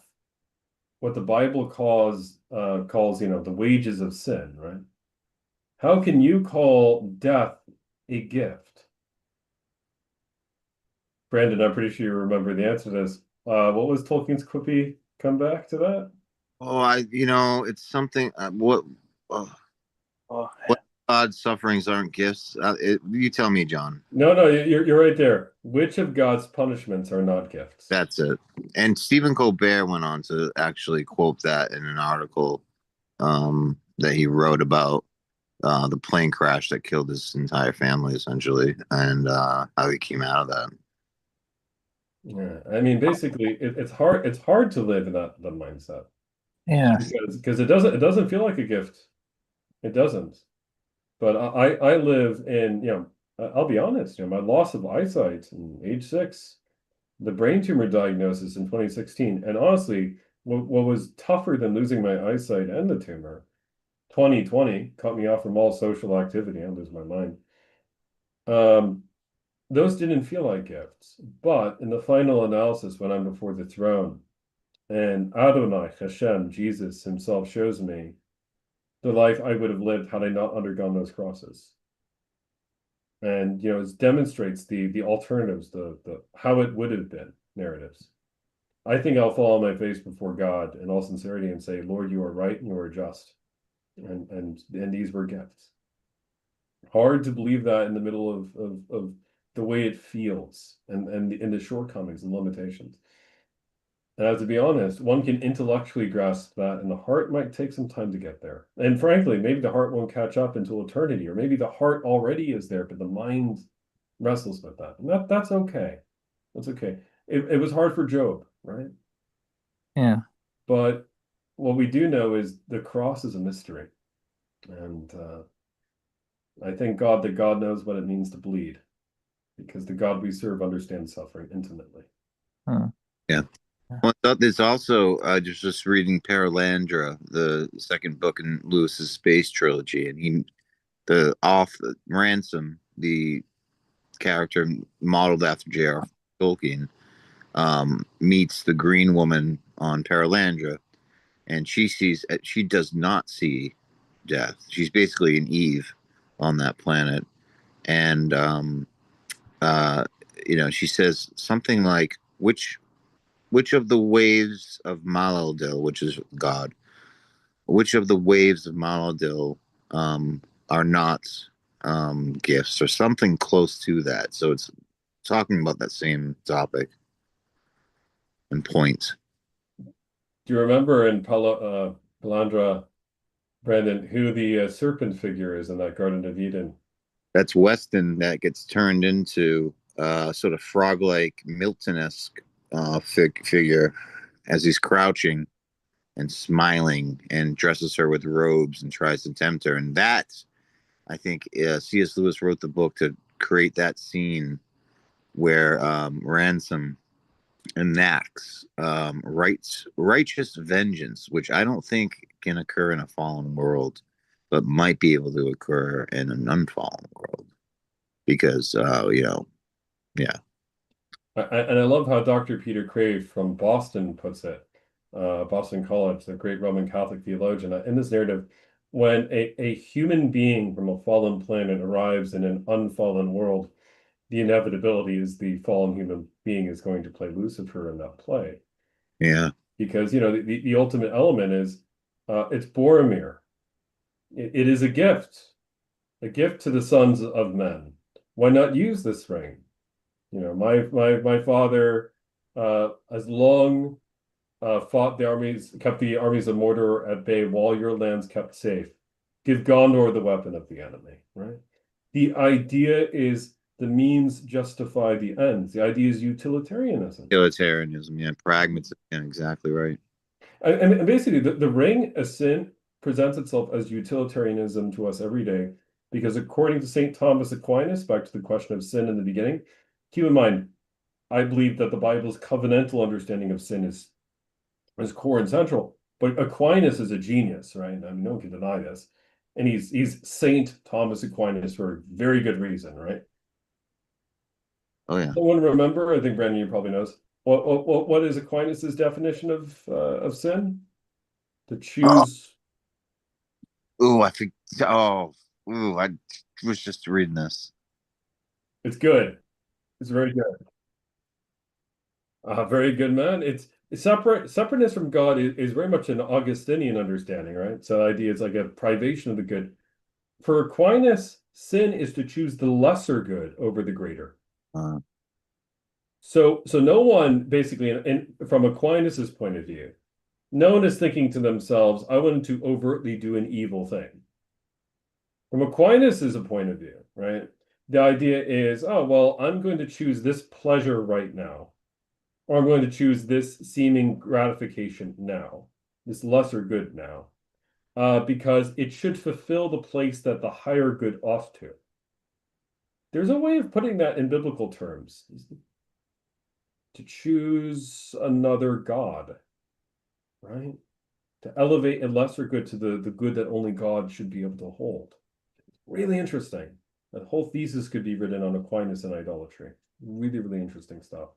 what the Bible calls the wages of sin, right? How can you call death a gift? Brandon, I'm pretty sure you remember the answer to this. What was Tolkien's quippy comeback to that? Oh, it's something. What God's sufferings aren't gifts? You tell me, John. No, you're right there. Which of God's punishments are not gifts? That's it. And Stephen Colbert went on to actually quote that in an article that he wrote about the plane crash that killed his entire family essentially, and how he came out of that. Yeah, I mean, basically, it's hard. It's hard to live in that mindset Yeah. because it doesn't feel like a gift. It doesn't. But I live in, I'll be honest, my loss of eyesight in age 6, the brain tumor diagnosis in 2016, and honestly, what was tougher than losing my eyesight and the tumor, 2020 cut me off from all social activity. I lose my mind. Those didn't feel like gifts, but in the final analysis, when I'm before the throne, and Adonai, Hashem, Jesus himself shows me the life I would have lived had I not undergone those crosses. And it demonstrates the alternatives, the how it would have been narratives. I think I'll fall on my face before God in all sincerity and say, Lord, you are right and you are just. And these were gifts. Hard to believe that in the middle of the way it feels and the shortcomings and limitations. And to be honest, one can intellectually grasp that, and the heart might take some time to get there. And frankly, maybe the heart won't catch up until eternity, or maybe the heart already is there, but the mind wrestles with that. And that's okay. That's okay. It was hard for Job, right? Yeah. But what we do know is the cross is a mystery. And I thank God that God knows what it means to bleed, because the God we serve understands suffering intimately. Yeah. Well, there's also just reading Paralandra, the second book in Lewis's space trilogy, and Ransom, the character modeled after J.R. Tolkien, meets the Green Woman on Paralandra, and she does not see death. She's basically an Eve on that planet, and she says something like, which of the waves of Maladil, which is God, which of the waves of Maladil are not gifts, or something close to that. So it's talking about that same topic and point. Do you remember in Palandra, Brandon, who the serpent figure is in that Garden of Eden? That's Weston that gets turned into sort of frog-like Milton-esque figure as he's crouching and smiling, and dresses her with robes and tries to tempt her. And that, I think, C.S. Lewis wrote the book to create that scene where Ransom enacts righteous vengeance, which I don't think can occur in a fallen world, but might be able to occur in an unfallen world. Because, yeah. And I love how Dr. Peter Crave from Boston puts it, Boston College, the great Roman Catholic theologian, in this narrative, when a human being from a fallen planet arrives in an unfallen world, the inevitability is the fallen human being is going to play Lucifer in that play. Yeah. Because, the ultimate element is it's Boromir. It is a gift to the sons of men. Why not use this ring? My father has long kept the armies of Mordor at bay while your lands kept safe. Give Gondor the weapon of the enemy, right? The idea is the means justify the ends. The idea is utilitarianism. Utilitarianism, yeah, pragmatism, yeah, exactly right. And basically, the ring of sin presents itself as utilitarianism to us every day, because according to St. Thomas Aquinas, back to the question of sin in the beginning, keep in mind, I believe that the Bible's covenantal understanding of sin is core and central. But Aquinas is a genius, right? I mean, no one can deny this. And he's Saint Thomas Aquinas for a very good reason, right? Oh yeah. Someone remember? I think Brandon, you probably knows. What is Aquinas's definition of sin? To choose. Oh, I think. Oh, ooh, I was just reading this. It's good. It's very good. Very good, man. It's separateness from God is very much an Augustinian understanding, right? So the idea is like a privation of the good. For Aquinas, sin is to choose the lesser good over the greater. Uh, So no one basically, from Aquinas's point of view, no one is thinking to themselves, I want to overtly do an evil thing. From Aquinas' point of view, right? The idea is, oh, well, I'm going to choose this pleasure right now, or I'm going to choose this seeming gratification now, this lesser good now, because it should fulfill the place that the higher good ought to. There's a way of putting that in biblical terms, to choose another God, right? To elevate a lesser good to the good that only God should be able to hold. Really interesting. That whole thesis could be written on Aquinas and idolatry. Really, really interesting stuff.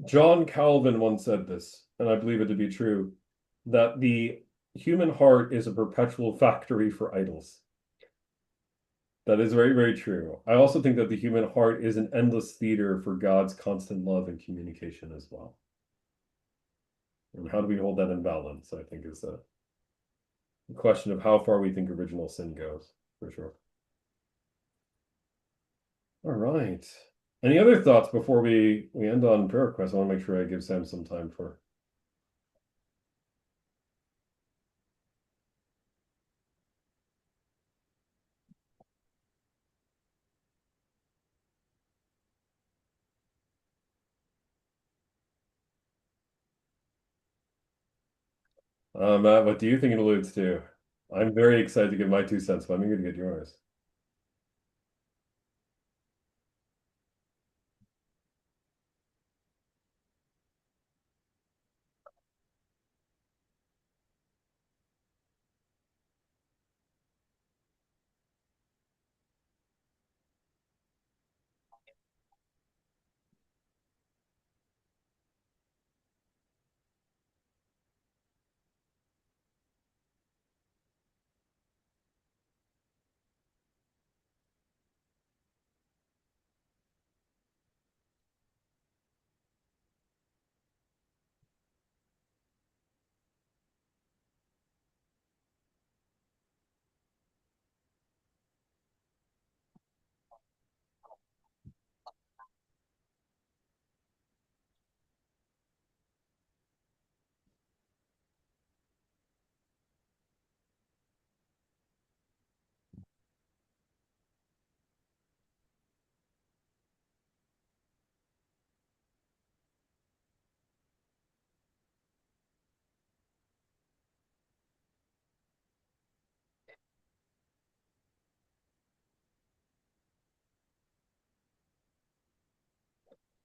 John Calvin once said this, and I believe it to be true, that the human heart is a perpetual factory for idols. That is very, very true. I also think that the human heart is an endless theater for God's constant love and communication as well. And how do we hold that in balance, I think, is a question of how far we think original sin goes, for sure. All right. Any other thoughts before we end on prayer requests? I want to make sure I give Sam some time for. Matt, what do you think it alludes to? I'm very excited to give my 2 cents, but I'm eager to get yours.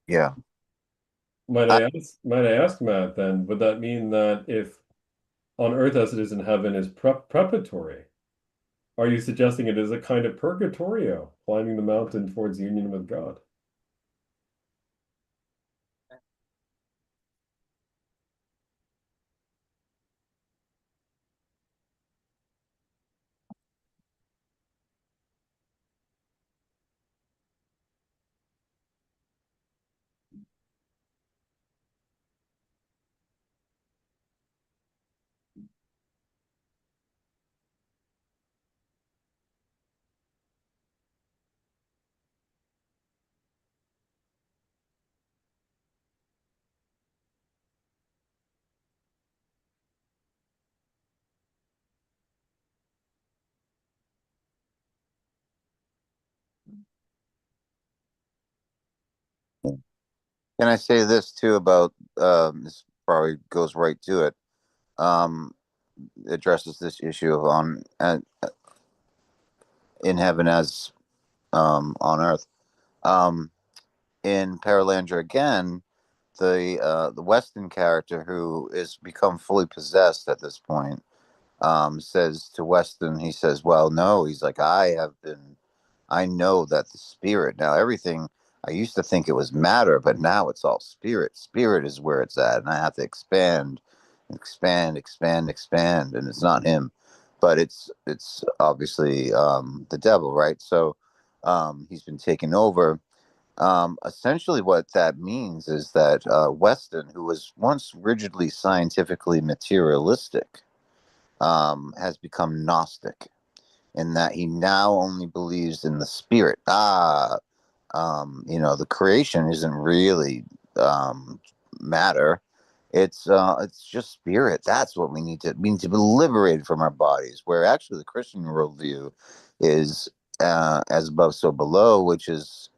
Yeah. Might I, I ask Matt then, would that mean that if on earth as it is in heaven is preparatory, are you suggesting it is a kind of purgatorio, climbing the mountain towards union with God? can I say this too about this probably goes right to it. Um, addresses this issue of on in heaven as on earth. Um, in Paralandra again, the Weston character who is become fully possessed at this point says to Weston, he says, "Well, no," he's like, I know that the spirit now everything. I used to think it was matter, but now it's all spirit. Spirit is where it's at, and I have to expand, expand, expand, expand, and it's not him, but it's obviously the devil, right? So he's been taken over. Essentially, what that means is that Weston, who was once rigidly scientifically materialistic, has become Gnostic in that he now only believes in the spirit. The creation isn't really matter. It's just spirit. That's what we need to be liberated from our bodies. Where actually the Christian worldview is as above, so below, which is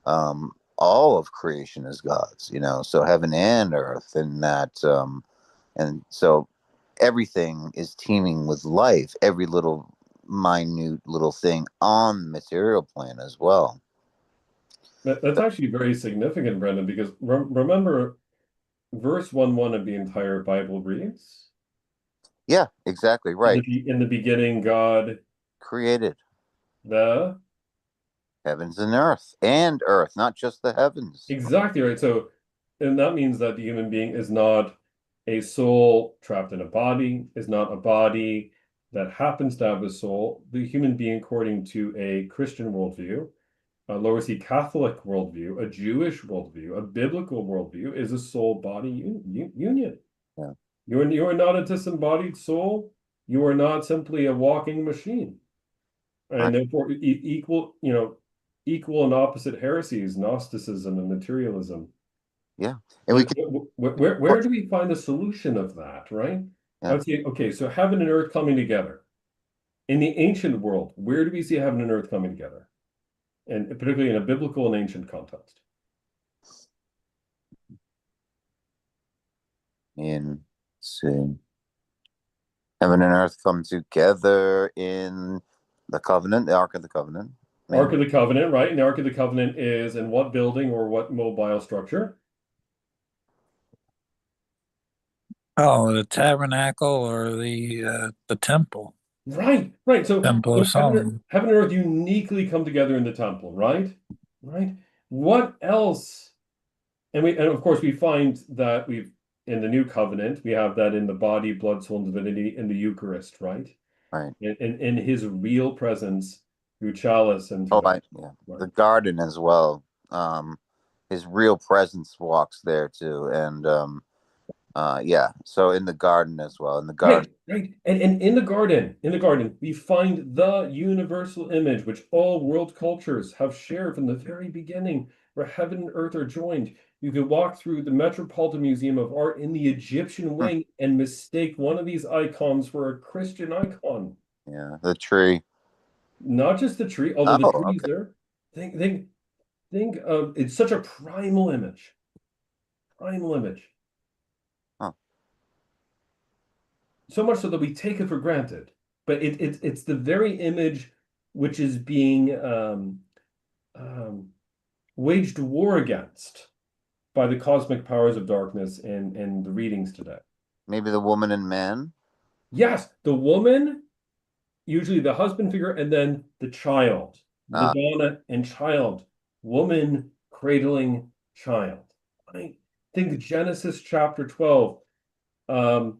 all of creation is God's. You know, so heaven and earth, and that, and so everything is teeming with life. Every little minute little thing on the material plane as well. That's actually very significant, Brendan, because remember verse 1:1 of the entire Bible reads, Yeah, exactly right. in the beginning, God, Created the heavens and earth, not just the heavens. exactly right. So, and that means that the human being is not a soul trapped in a body, is not a body that happens to have a soul. The human being, according to a Christian worldview, a lower C Catholic worldview, a Jewish worldview, a biblical worldview, is a soul-body union. Yeah. You are not a disembodied soul. You are not simply a walking machine. And Right. therefore, equal and opposite heresies, Gnosticism and materialism. Yeah. And we can, Where do we find the solution of that, right? yeah. Okay, so heaven and earth coming together. In the ancient world, where do we see heaven and earth coming together? And particularly in a biblical and ancient context. In, let's see, heaven and earth come together in the covenant, the Ark of the Covenant. Ark Maybe. of the Covenant, right? And the Ark of the Covenant is in what building or what mobile structure? Oh, the tabernacle or the temple, Right. So, temple of Solomon. heaven and earth uniquely come together in the temple, right? Right. What else? And of course we find that we've in the new covenant, we have that in the body, blood, soul, and divinity in the Eucharist, right? Right. In his real presence through chalice and Oh, through the yeah. right. The garden as well. His real presence walks there too. And yeah. So in the garden as well. In the garden. Right. And in the garden, we find the universal image which all world cultures have shared from the very beginning, where heaven and earth are joined. You can walk through the Metropolitan Museum of Art in the Egyptian Hmm. wing and mistake one of these icons for a Christian icon. Yeah. The tree. Not just the tree, although the Oh, tree is okay. there. Think of it's such a primal image. Primal image. Huh. So much so that we take it for granted. But it's the very image which is being um, waged war against by the cosmic powers of darkness and the readings today. Maybe the woman and man. Yes, the woman, usually the husband figure, and then the child, Ah, Madonna and child, woman cradling child. I think Genesis chapter 12. Um,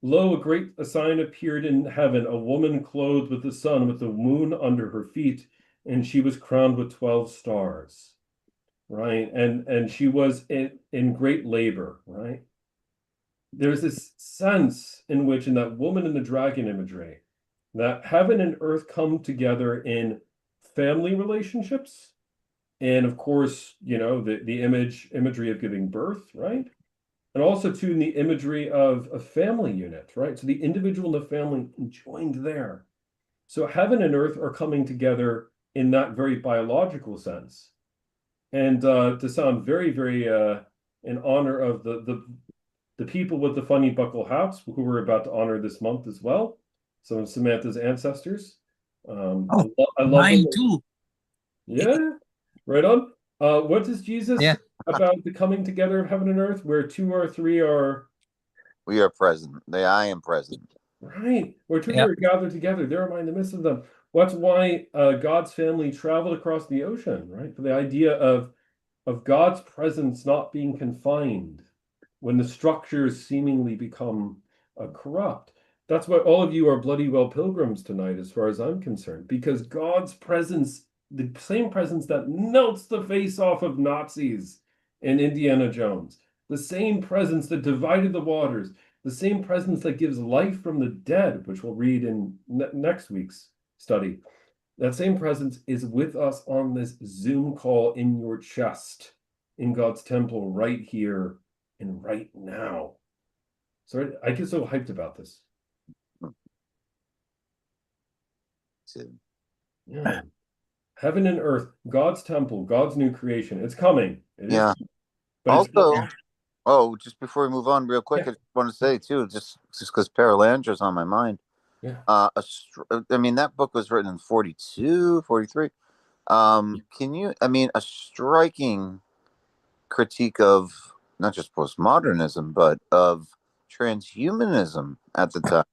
Lo, a sign appeared in heaven, a woman clothed with the sun, with the moon under her feet, and she was crowned with 12 stars, right? And she was in great labor, right? There's this sense in which, in that woman and the dragon imagery, that heaven and earth come together in family relationships, and of course, the imagery of giving birth, right? And also too in the imagery of a family unit, right? So the individual and the family joined there. So heaven and earth are coming together in that very biological sense. And to sound very, very in honor of the people with the funny buckle hats, who we're about to honor this month as well. Some of Samantha's ancestors. Oh, I love them. mine too. Yeah, right on. What does Jesus Yeah. about the coming together of heaven and earth, where two or three are we are present. I am present. right, where two or three Yep. are gathered together, there am I in the midst of them. That's why God's family traveled across the ocean, right? For the idea of God's presence not being confined when the structures seemingly become corrupt. That's why all of you are bloody well pilgrims tonight, as far as I'm concerned, because God's presence, the same presence that melts the face off of Nazis in Indiana Jones, the same presence that divided the waters, the same presence that gives life from the dead, which we'll read in next week's study. That same presence is with us on this Zoom call in your chest, in God's temple, right here and right now. So I get so hyped about this. Yeah. Heaven and earth, God's temple, God's new creation. It's coming. It is Yeah. coming. But it's Also, oh, just before we move on, real quick, Yeah. I just want to say too, just because Paralandra's on my mind. Yeah. I mean, that book was written in 42, 43. Can you? I mean, a striking critique of not just postmodernism, but of transhumanism at the time.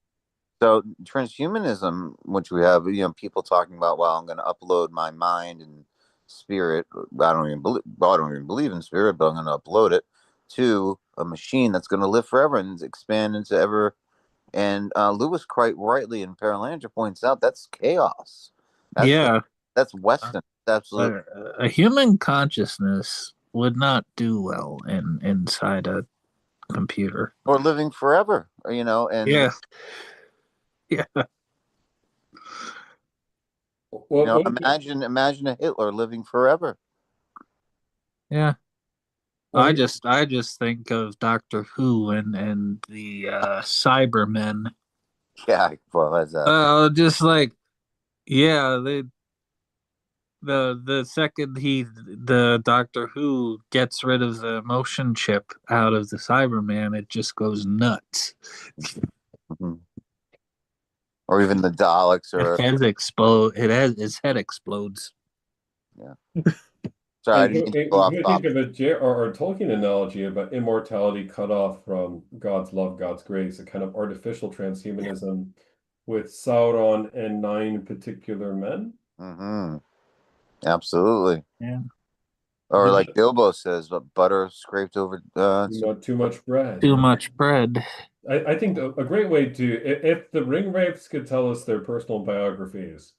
So transhumanism, which we have, people talking about, well, I'm going to upload my mind and spirit. I don't even believe in spirit, but I'm going to upload it to a machine that's going to live forever and expand into ever. And Lewis quite rightly in Paralandra points out that's chaos. That's Yeah, that's Western. That's absolute. a human consciousness would not do well inside a computer. Or living forever, and Yeah, yeah, Well, imagine a Hitler living forever. yeah. well, I just think of Doctor Who and the Cybermen. Yeah, well, that's Just like yeah, the second the Doctor Who gets rid of the motion chip out of the Cyberman, it just goes nuts. mhm. Or even the Daleks, or His head explodes. yeah. Sorry, I and didn't who, mean to go and off who think topic. of a or Tolkien analogy about immortality cut off from God's love, God's grace, a kind of artificial transhumanism with Sauron and 9 particular men. Hmm. Absolutely. Yeah. Or like Bilbo says, but butter scraped over. Not too much bread. Too much bread. I think a great way to, if the ring wraiths could tell us their personal biographies,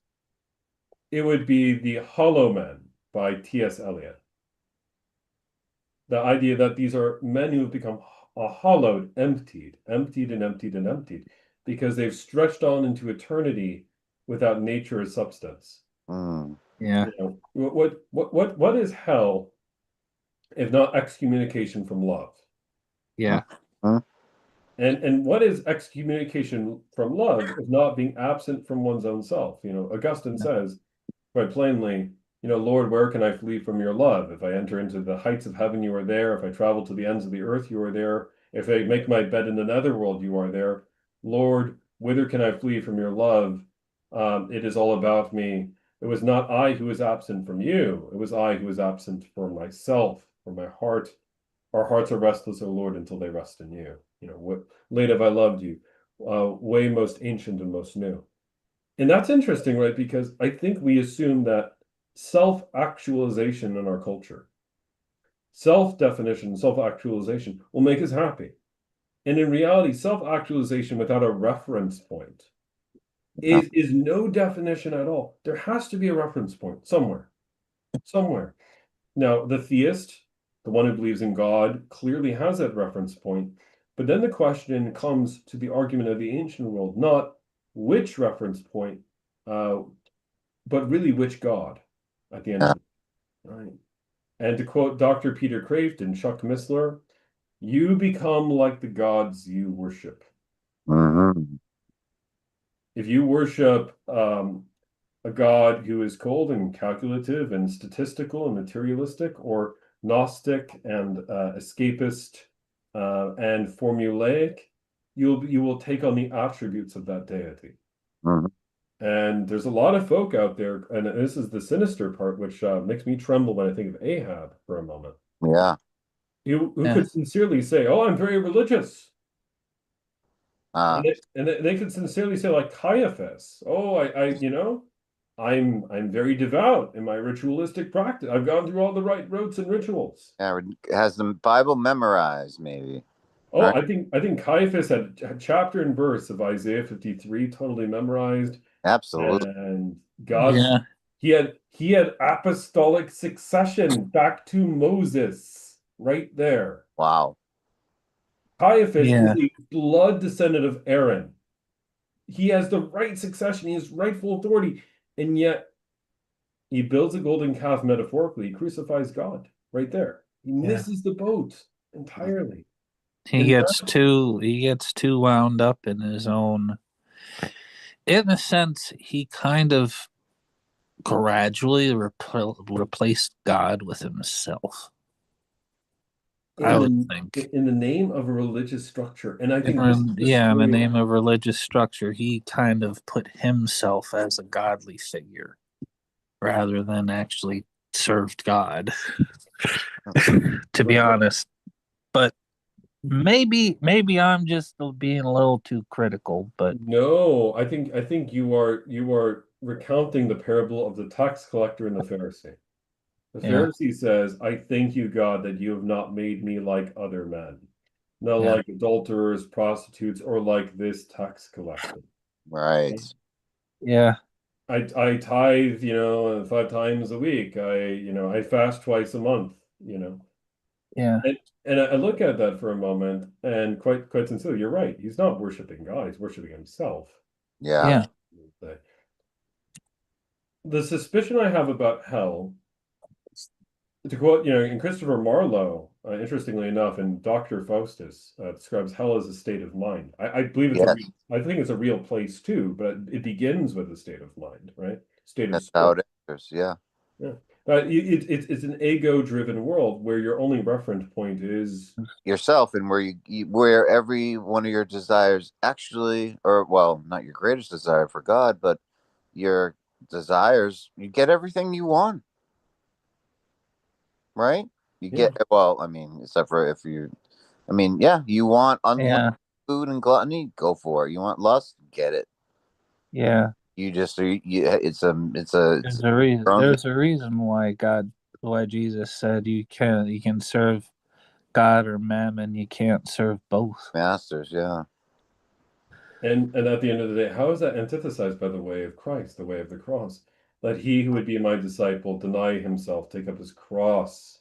it would be The Hollow Men by T.S. Eliot. The idea that these are men who have become hollowed, emptied, emptied and emptied and emptied, because they've stretched on into eternity without nature as substance. Mm. Yeah. You know, what is hell if not excommunication from love? Yeah. Mm. And what is excommunication from love if not being absent from one's own self? Augustine says quite plainly, Lord, where can I flee from your love? If I enter into the heights of heaven, you are there. If I travel to the ends of the earth, you are there. If I make my bed in the netherworld, you are there. Lord, whither can I flee from your love? It is all about me. It was not I who was absent from you. It was I who was absent from myself, from my heart. Our hearts are restless, O Lord, until they rest in you. What late have I loved you? Way most ancient and most new. And that's interesting, right? Because I think we assume that self-actualization in our culture, self-definition, self-actualization will make us happy. And in reality, self-actualization without a reference point is no definition at all. There has to be a reference point somewhere. Somewhere. Now, the theist, the one who believes in God, clearly has that reference point. But then the question comes to the argument of the ancient world, not which reference point, but really which God at the end Yeah. of it. Right. And to quote Dr. Peter Kraft and Chuck Missler, you become like the gods you worship. Hmm. If you worship a God who is cold and calculative and statistical and materialistic, or Gnostic and escapist and formulaic, you will take on the attributes of that deity. Hmm. And there's a lot of folk out there, and this is the sinister part, which makes me tremble when I think of Ahab for a moment, Yeah. who Yeah. could sincerely say, "Oh, I'm very religious," Uh, and they could sincerely say, like Caiaphas, "Oh, I'm very devout in my ritualistic practice. I've gone through all the right rotes and rituals." yeah, has the Bible memorized, maybe. Oh, Right? I think Caiaphas had chapter and verse of Isaiah 53 totally memorized. Absolutely. And God's Yeah. he had apostolic succession back to Moses right there. Wow. Caiaphas is Yeah. a blood descendant of Aaron. He has the right succession, he has rightful authority, and yet he builds a golden calf metaphorically, he crucifies God right there. He Yeah. misses the boat entirely. He gets too wound up in his own. In a sense, he kind of gradually replaced God with himself. I would think. In the name of a religious structure, and I think this is the In the story name of religious structure, he kind of put himself as a godly figure rather than actually served God. To be honest, but maybe I'm just being a little too critical. But No, I think you are recounting the parable of the tax collector and the Pharisee. The yeah, Pharisee says, I thank you, God, that you have not made me like other men, not yeah, like adulterers, prostitutes, or like this tax collector. Right. yeah, I tithe, 5 times a week. I fast twice a month, yeah, And I look at that for a moment, and quite sincerely, you're right. He's not worshiping God, he's worshiping himself. Yeah. yeah, The suspicion I have about hell, to quote, in Christopher Marlowe, interestingly enough, in Dr. Faustus, describes hell as a state of mind. I believe Yes. I think it's a real place too, but it begins with a state of mind, right? State of That's how spirit. it enters. Yeah. Yeah. It's an ego-driven world where your only reference point is Yourself, and where every one of your desires actually, or well, not your greatest desire for God, but your desires, you get everything you want, right? You yeah. get, well, I mean, except for if you, I mean, yeah, you want unlimited yeah, food and gluttony, go for it. You want lust, get it. yeah. You just, it's There's a reason. your own There's a reason why Jesus said you can serve God or mammon. You can't serve both. masters. Yeah. And at the end of the day, how is that antithesized by the way of Christ, the way of the cross? Let he who would be my disciple deny himself, take up his cross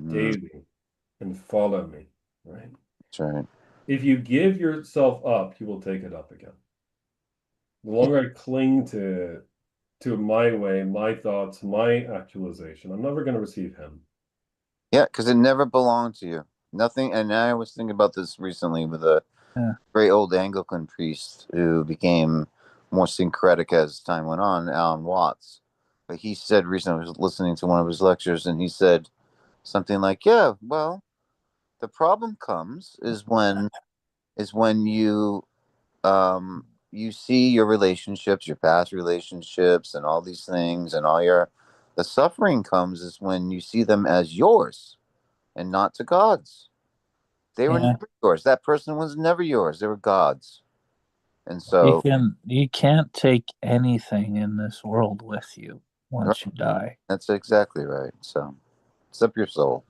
Mm, daily, and follow me. Right? that's right. If you give yourself up, you will take it up again. The longer I cling to my way, my thoughts, my actualization, I'm never going to receive him. Yeah, because it never belonged to you. Nothing. And I was thinking about this recently with a Yeah, very old Anglican priest who became more syncretic as time went on, Alan Watts. But he said recently, I was listening to one of his lectures, and he said something like, "Yeah, well, the problem comes is when you see your relationships, your past relationships, and all these things, and the suffering comes is when you see them as yours and not to God's. They were yeah. never yours. That person was never yours. They were God's." And so, You can't take anything in this world with you right, once you die, that's exactly right. So, except your soul.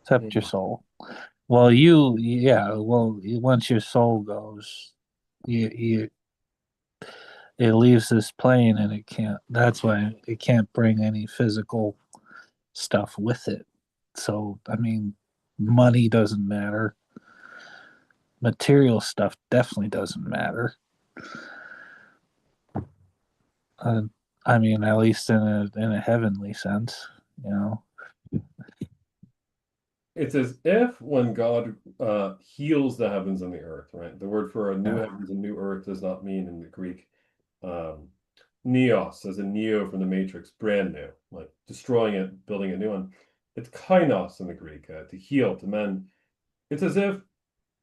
except your Yeah. soul. Once your soul goes, you it leaves this plane and it can't. That's why it can't bring any physical stuff with it. So I mean, money doesn't matter. Material stuff definitely doesn't matter. Uh, I mean, at least in a heavenly sense, you know. It's as if when God heals the heavens and the earth, right? The word for a new Yeah, heavens and new earth does not mean in the Greek um, neos, as in neo from the Matrix, brand new, like destroying it, building a new one. It's kainos in the Greek, to heal, to mend. It's as if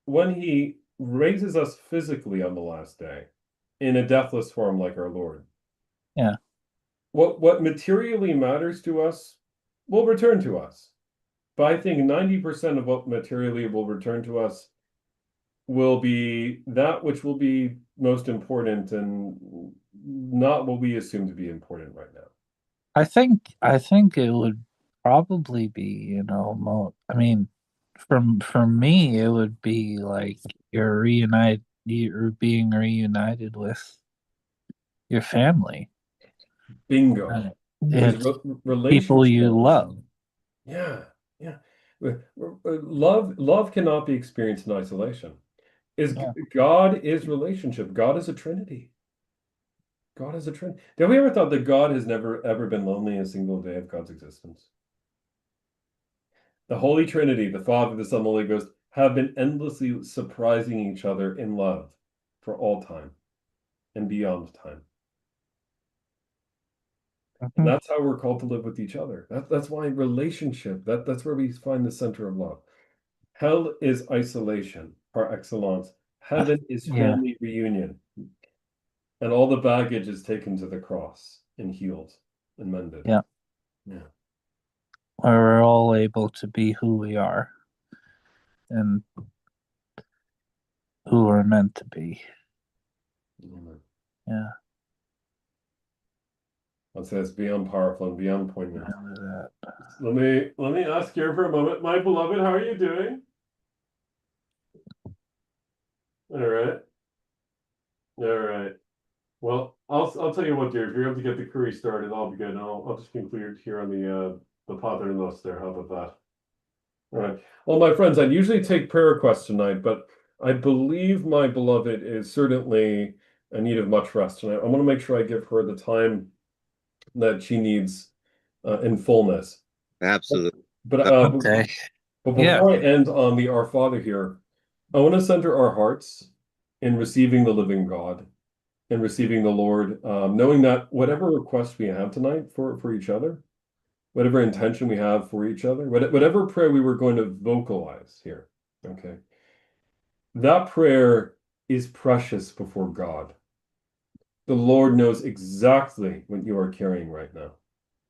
when he raises us physically on the last day in a deathless form like our Lord, yeah. what materially matters to us will return to us. But I think 90% of what materially will return to us will be that which will be most important and not what we assume to be important right now. I think it would probably be, I mean, for me, it would be like you're being reunited with your family. Bingo. Uh, Because It's people relationship, you love. yeah, yeah. Love cannot be experienced in isolation. Is Yeah. God is relationship. God is a Trinity. God is a Trinity. Have we ever thought that God has never ever been lonely a single day of God's existence? The Holy Trinity, the Father, the Son, the Holy Ghost, have been endlessly surprising each other in love for all time and beyond time. And that's how we're called to live with each other. That's why relationship, that's where we find the center of love. Hell is isolation par excellence. Heaven is Yeah. family reunion. And all the baggage is taken to the cross and healed and mended. Yeah. Yeah. Where we're all able to be who we are and who we're meant to be. Amen. Yeah. I'll say it's beyond powerful and beyond poignant. That. Let me ask here for a moment. My beloved, how are you doing? All right. All right. Well, I'll tell you what, dear. If you're able to get the curry started, I'll be good. I'll just conclude here on the Paternos there. How about that? All right. Well, my friends, I'd usually take prayer requests tonight, but I believe my beloved is certainly in need of much rest tonight. I want to make sure I give her the time that she needs in fullness. Absolutely. But Okay. but Yeah. before I end on the Our Father here, I want to center our hearts in receiving the living God and receiving the Lord, knowing that whatever request we have tonight for each other, whatever intention we have for each other, whatever prayer we were going to vocalize here, okay, that prayer is precious before God. The Lord knows exactly what you are carrying right now.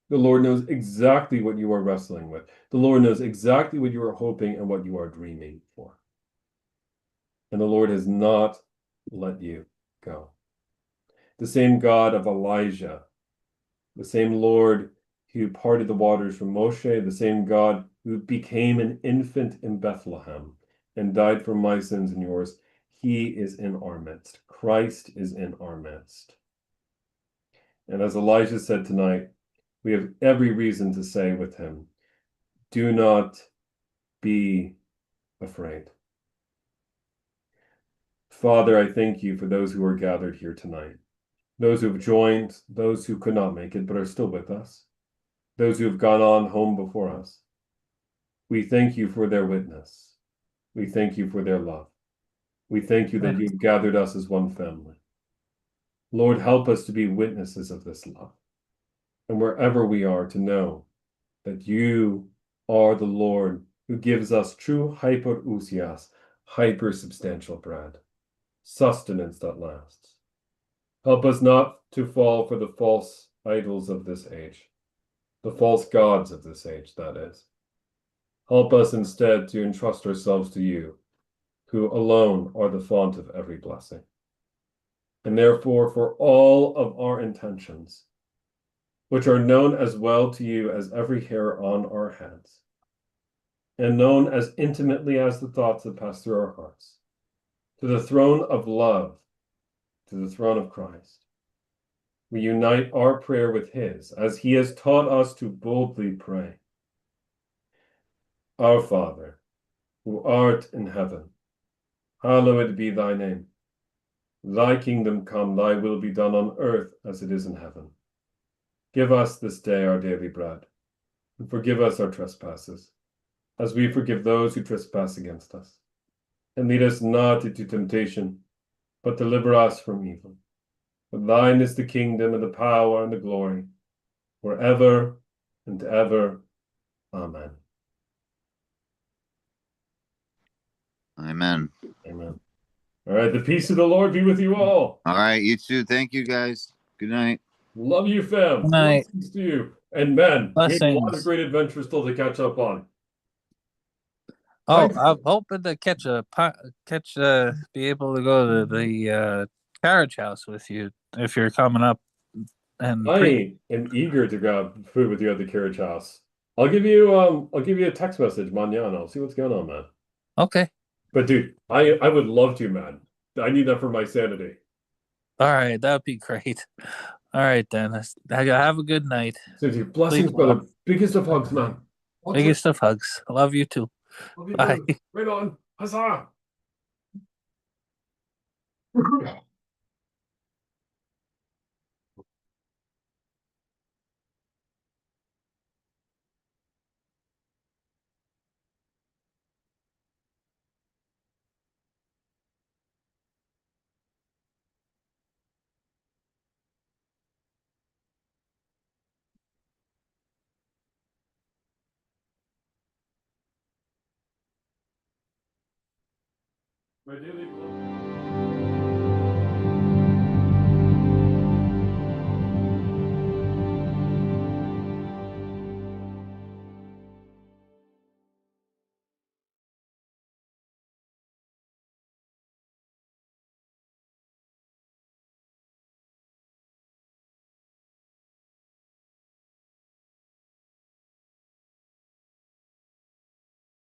The Lord knows exactly what you are wrestling with. The Lord knows exactly what you are hoping and what you are dreaming for. And the Lord has not let you go. The same God of Elijah, the same Lord who parted the waters from Moshe, the same God who became an infant in Bethlehem and died for my sins and yours, he is in our midst. Christ is in our midst. And as Elijah said tonight, we have every reason to say with him, do not be afraid. Father, I thank you for those who are gathered here tonight, those who have joined, those who could not make it but are still with us, those who have gone on home before us. We thank you for their witness. We thank you for their love. We thank you that you've gathered us as one family. Lord, help us to be witnesses of this love. And wherever we are, to know that you are the Lord who gives us true hyperousias, hypersubstantial bread, sustenance that lasts. Help us not to fall for the false idols of this age, the false gods of this age, that is. Help us instead to entrust ourselves to you, who alone are the font of every blessing. And therefore, for all of our intentions, which are known as well to you as every hair on our heads, and known as intimately as the thoughts that pass through our hearts, to the throne of love, to the throne of Christ, we unite our prayer with his, as he has taught us to boldly pray. Our Father, who art in heaven, hallowed be thy name. Thy kingdom come, thy will be done on earth as it is in heaven. Give us this day our daily bread, and forgive us our trespasses, as we forgive those who trespass against us. And lead us not into temptation, but deliver us from evil. For thine is the kingdom and the power and the glory, forever and ever. Amen. Amen. Amen. All right, the peace of the Lord be with you all. All right, you too. Thank you, guys. Good night. Love you, fam. Good night. Blessings to you. And man, we have a lot of Blessings. great adventures still to catch up on. Oh, Thanks. I'm hoping to be able to go to the carriage house with you if you're coming up and I am eager to grab food with you at the carriage house. I'll give you a text message, manana. I'll see what's going on, man. Okay. But dude, I would love to, man. I need that for my sanity. All right, that'd be great. All right, Dennis. Have a good night. So dude, blessings, Sleep well. brother. Biggest of hugs, man. Biggest of hugs. Love you too. Love you Bye. too. Right on. Huzzah. My daily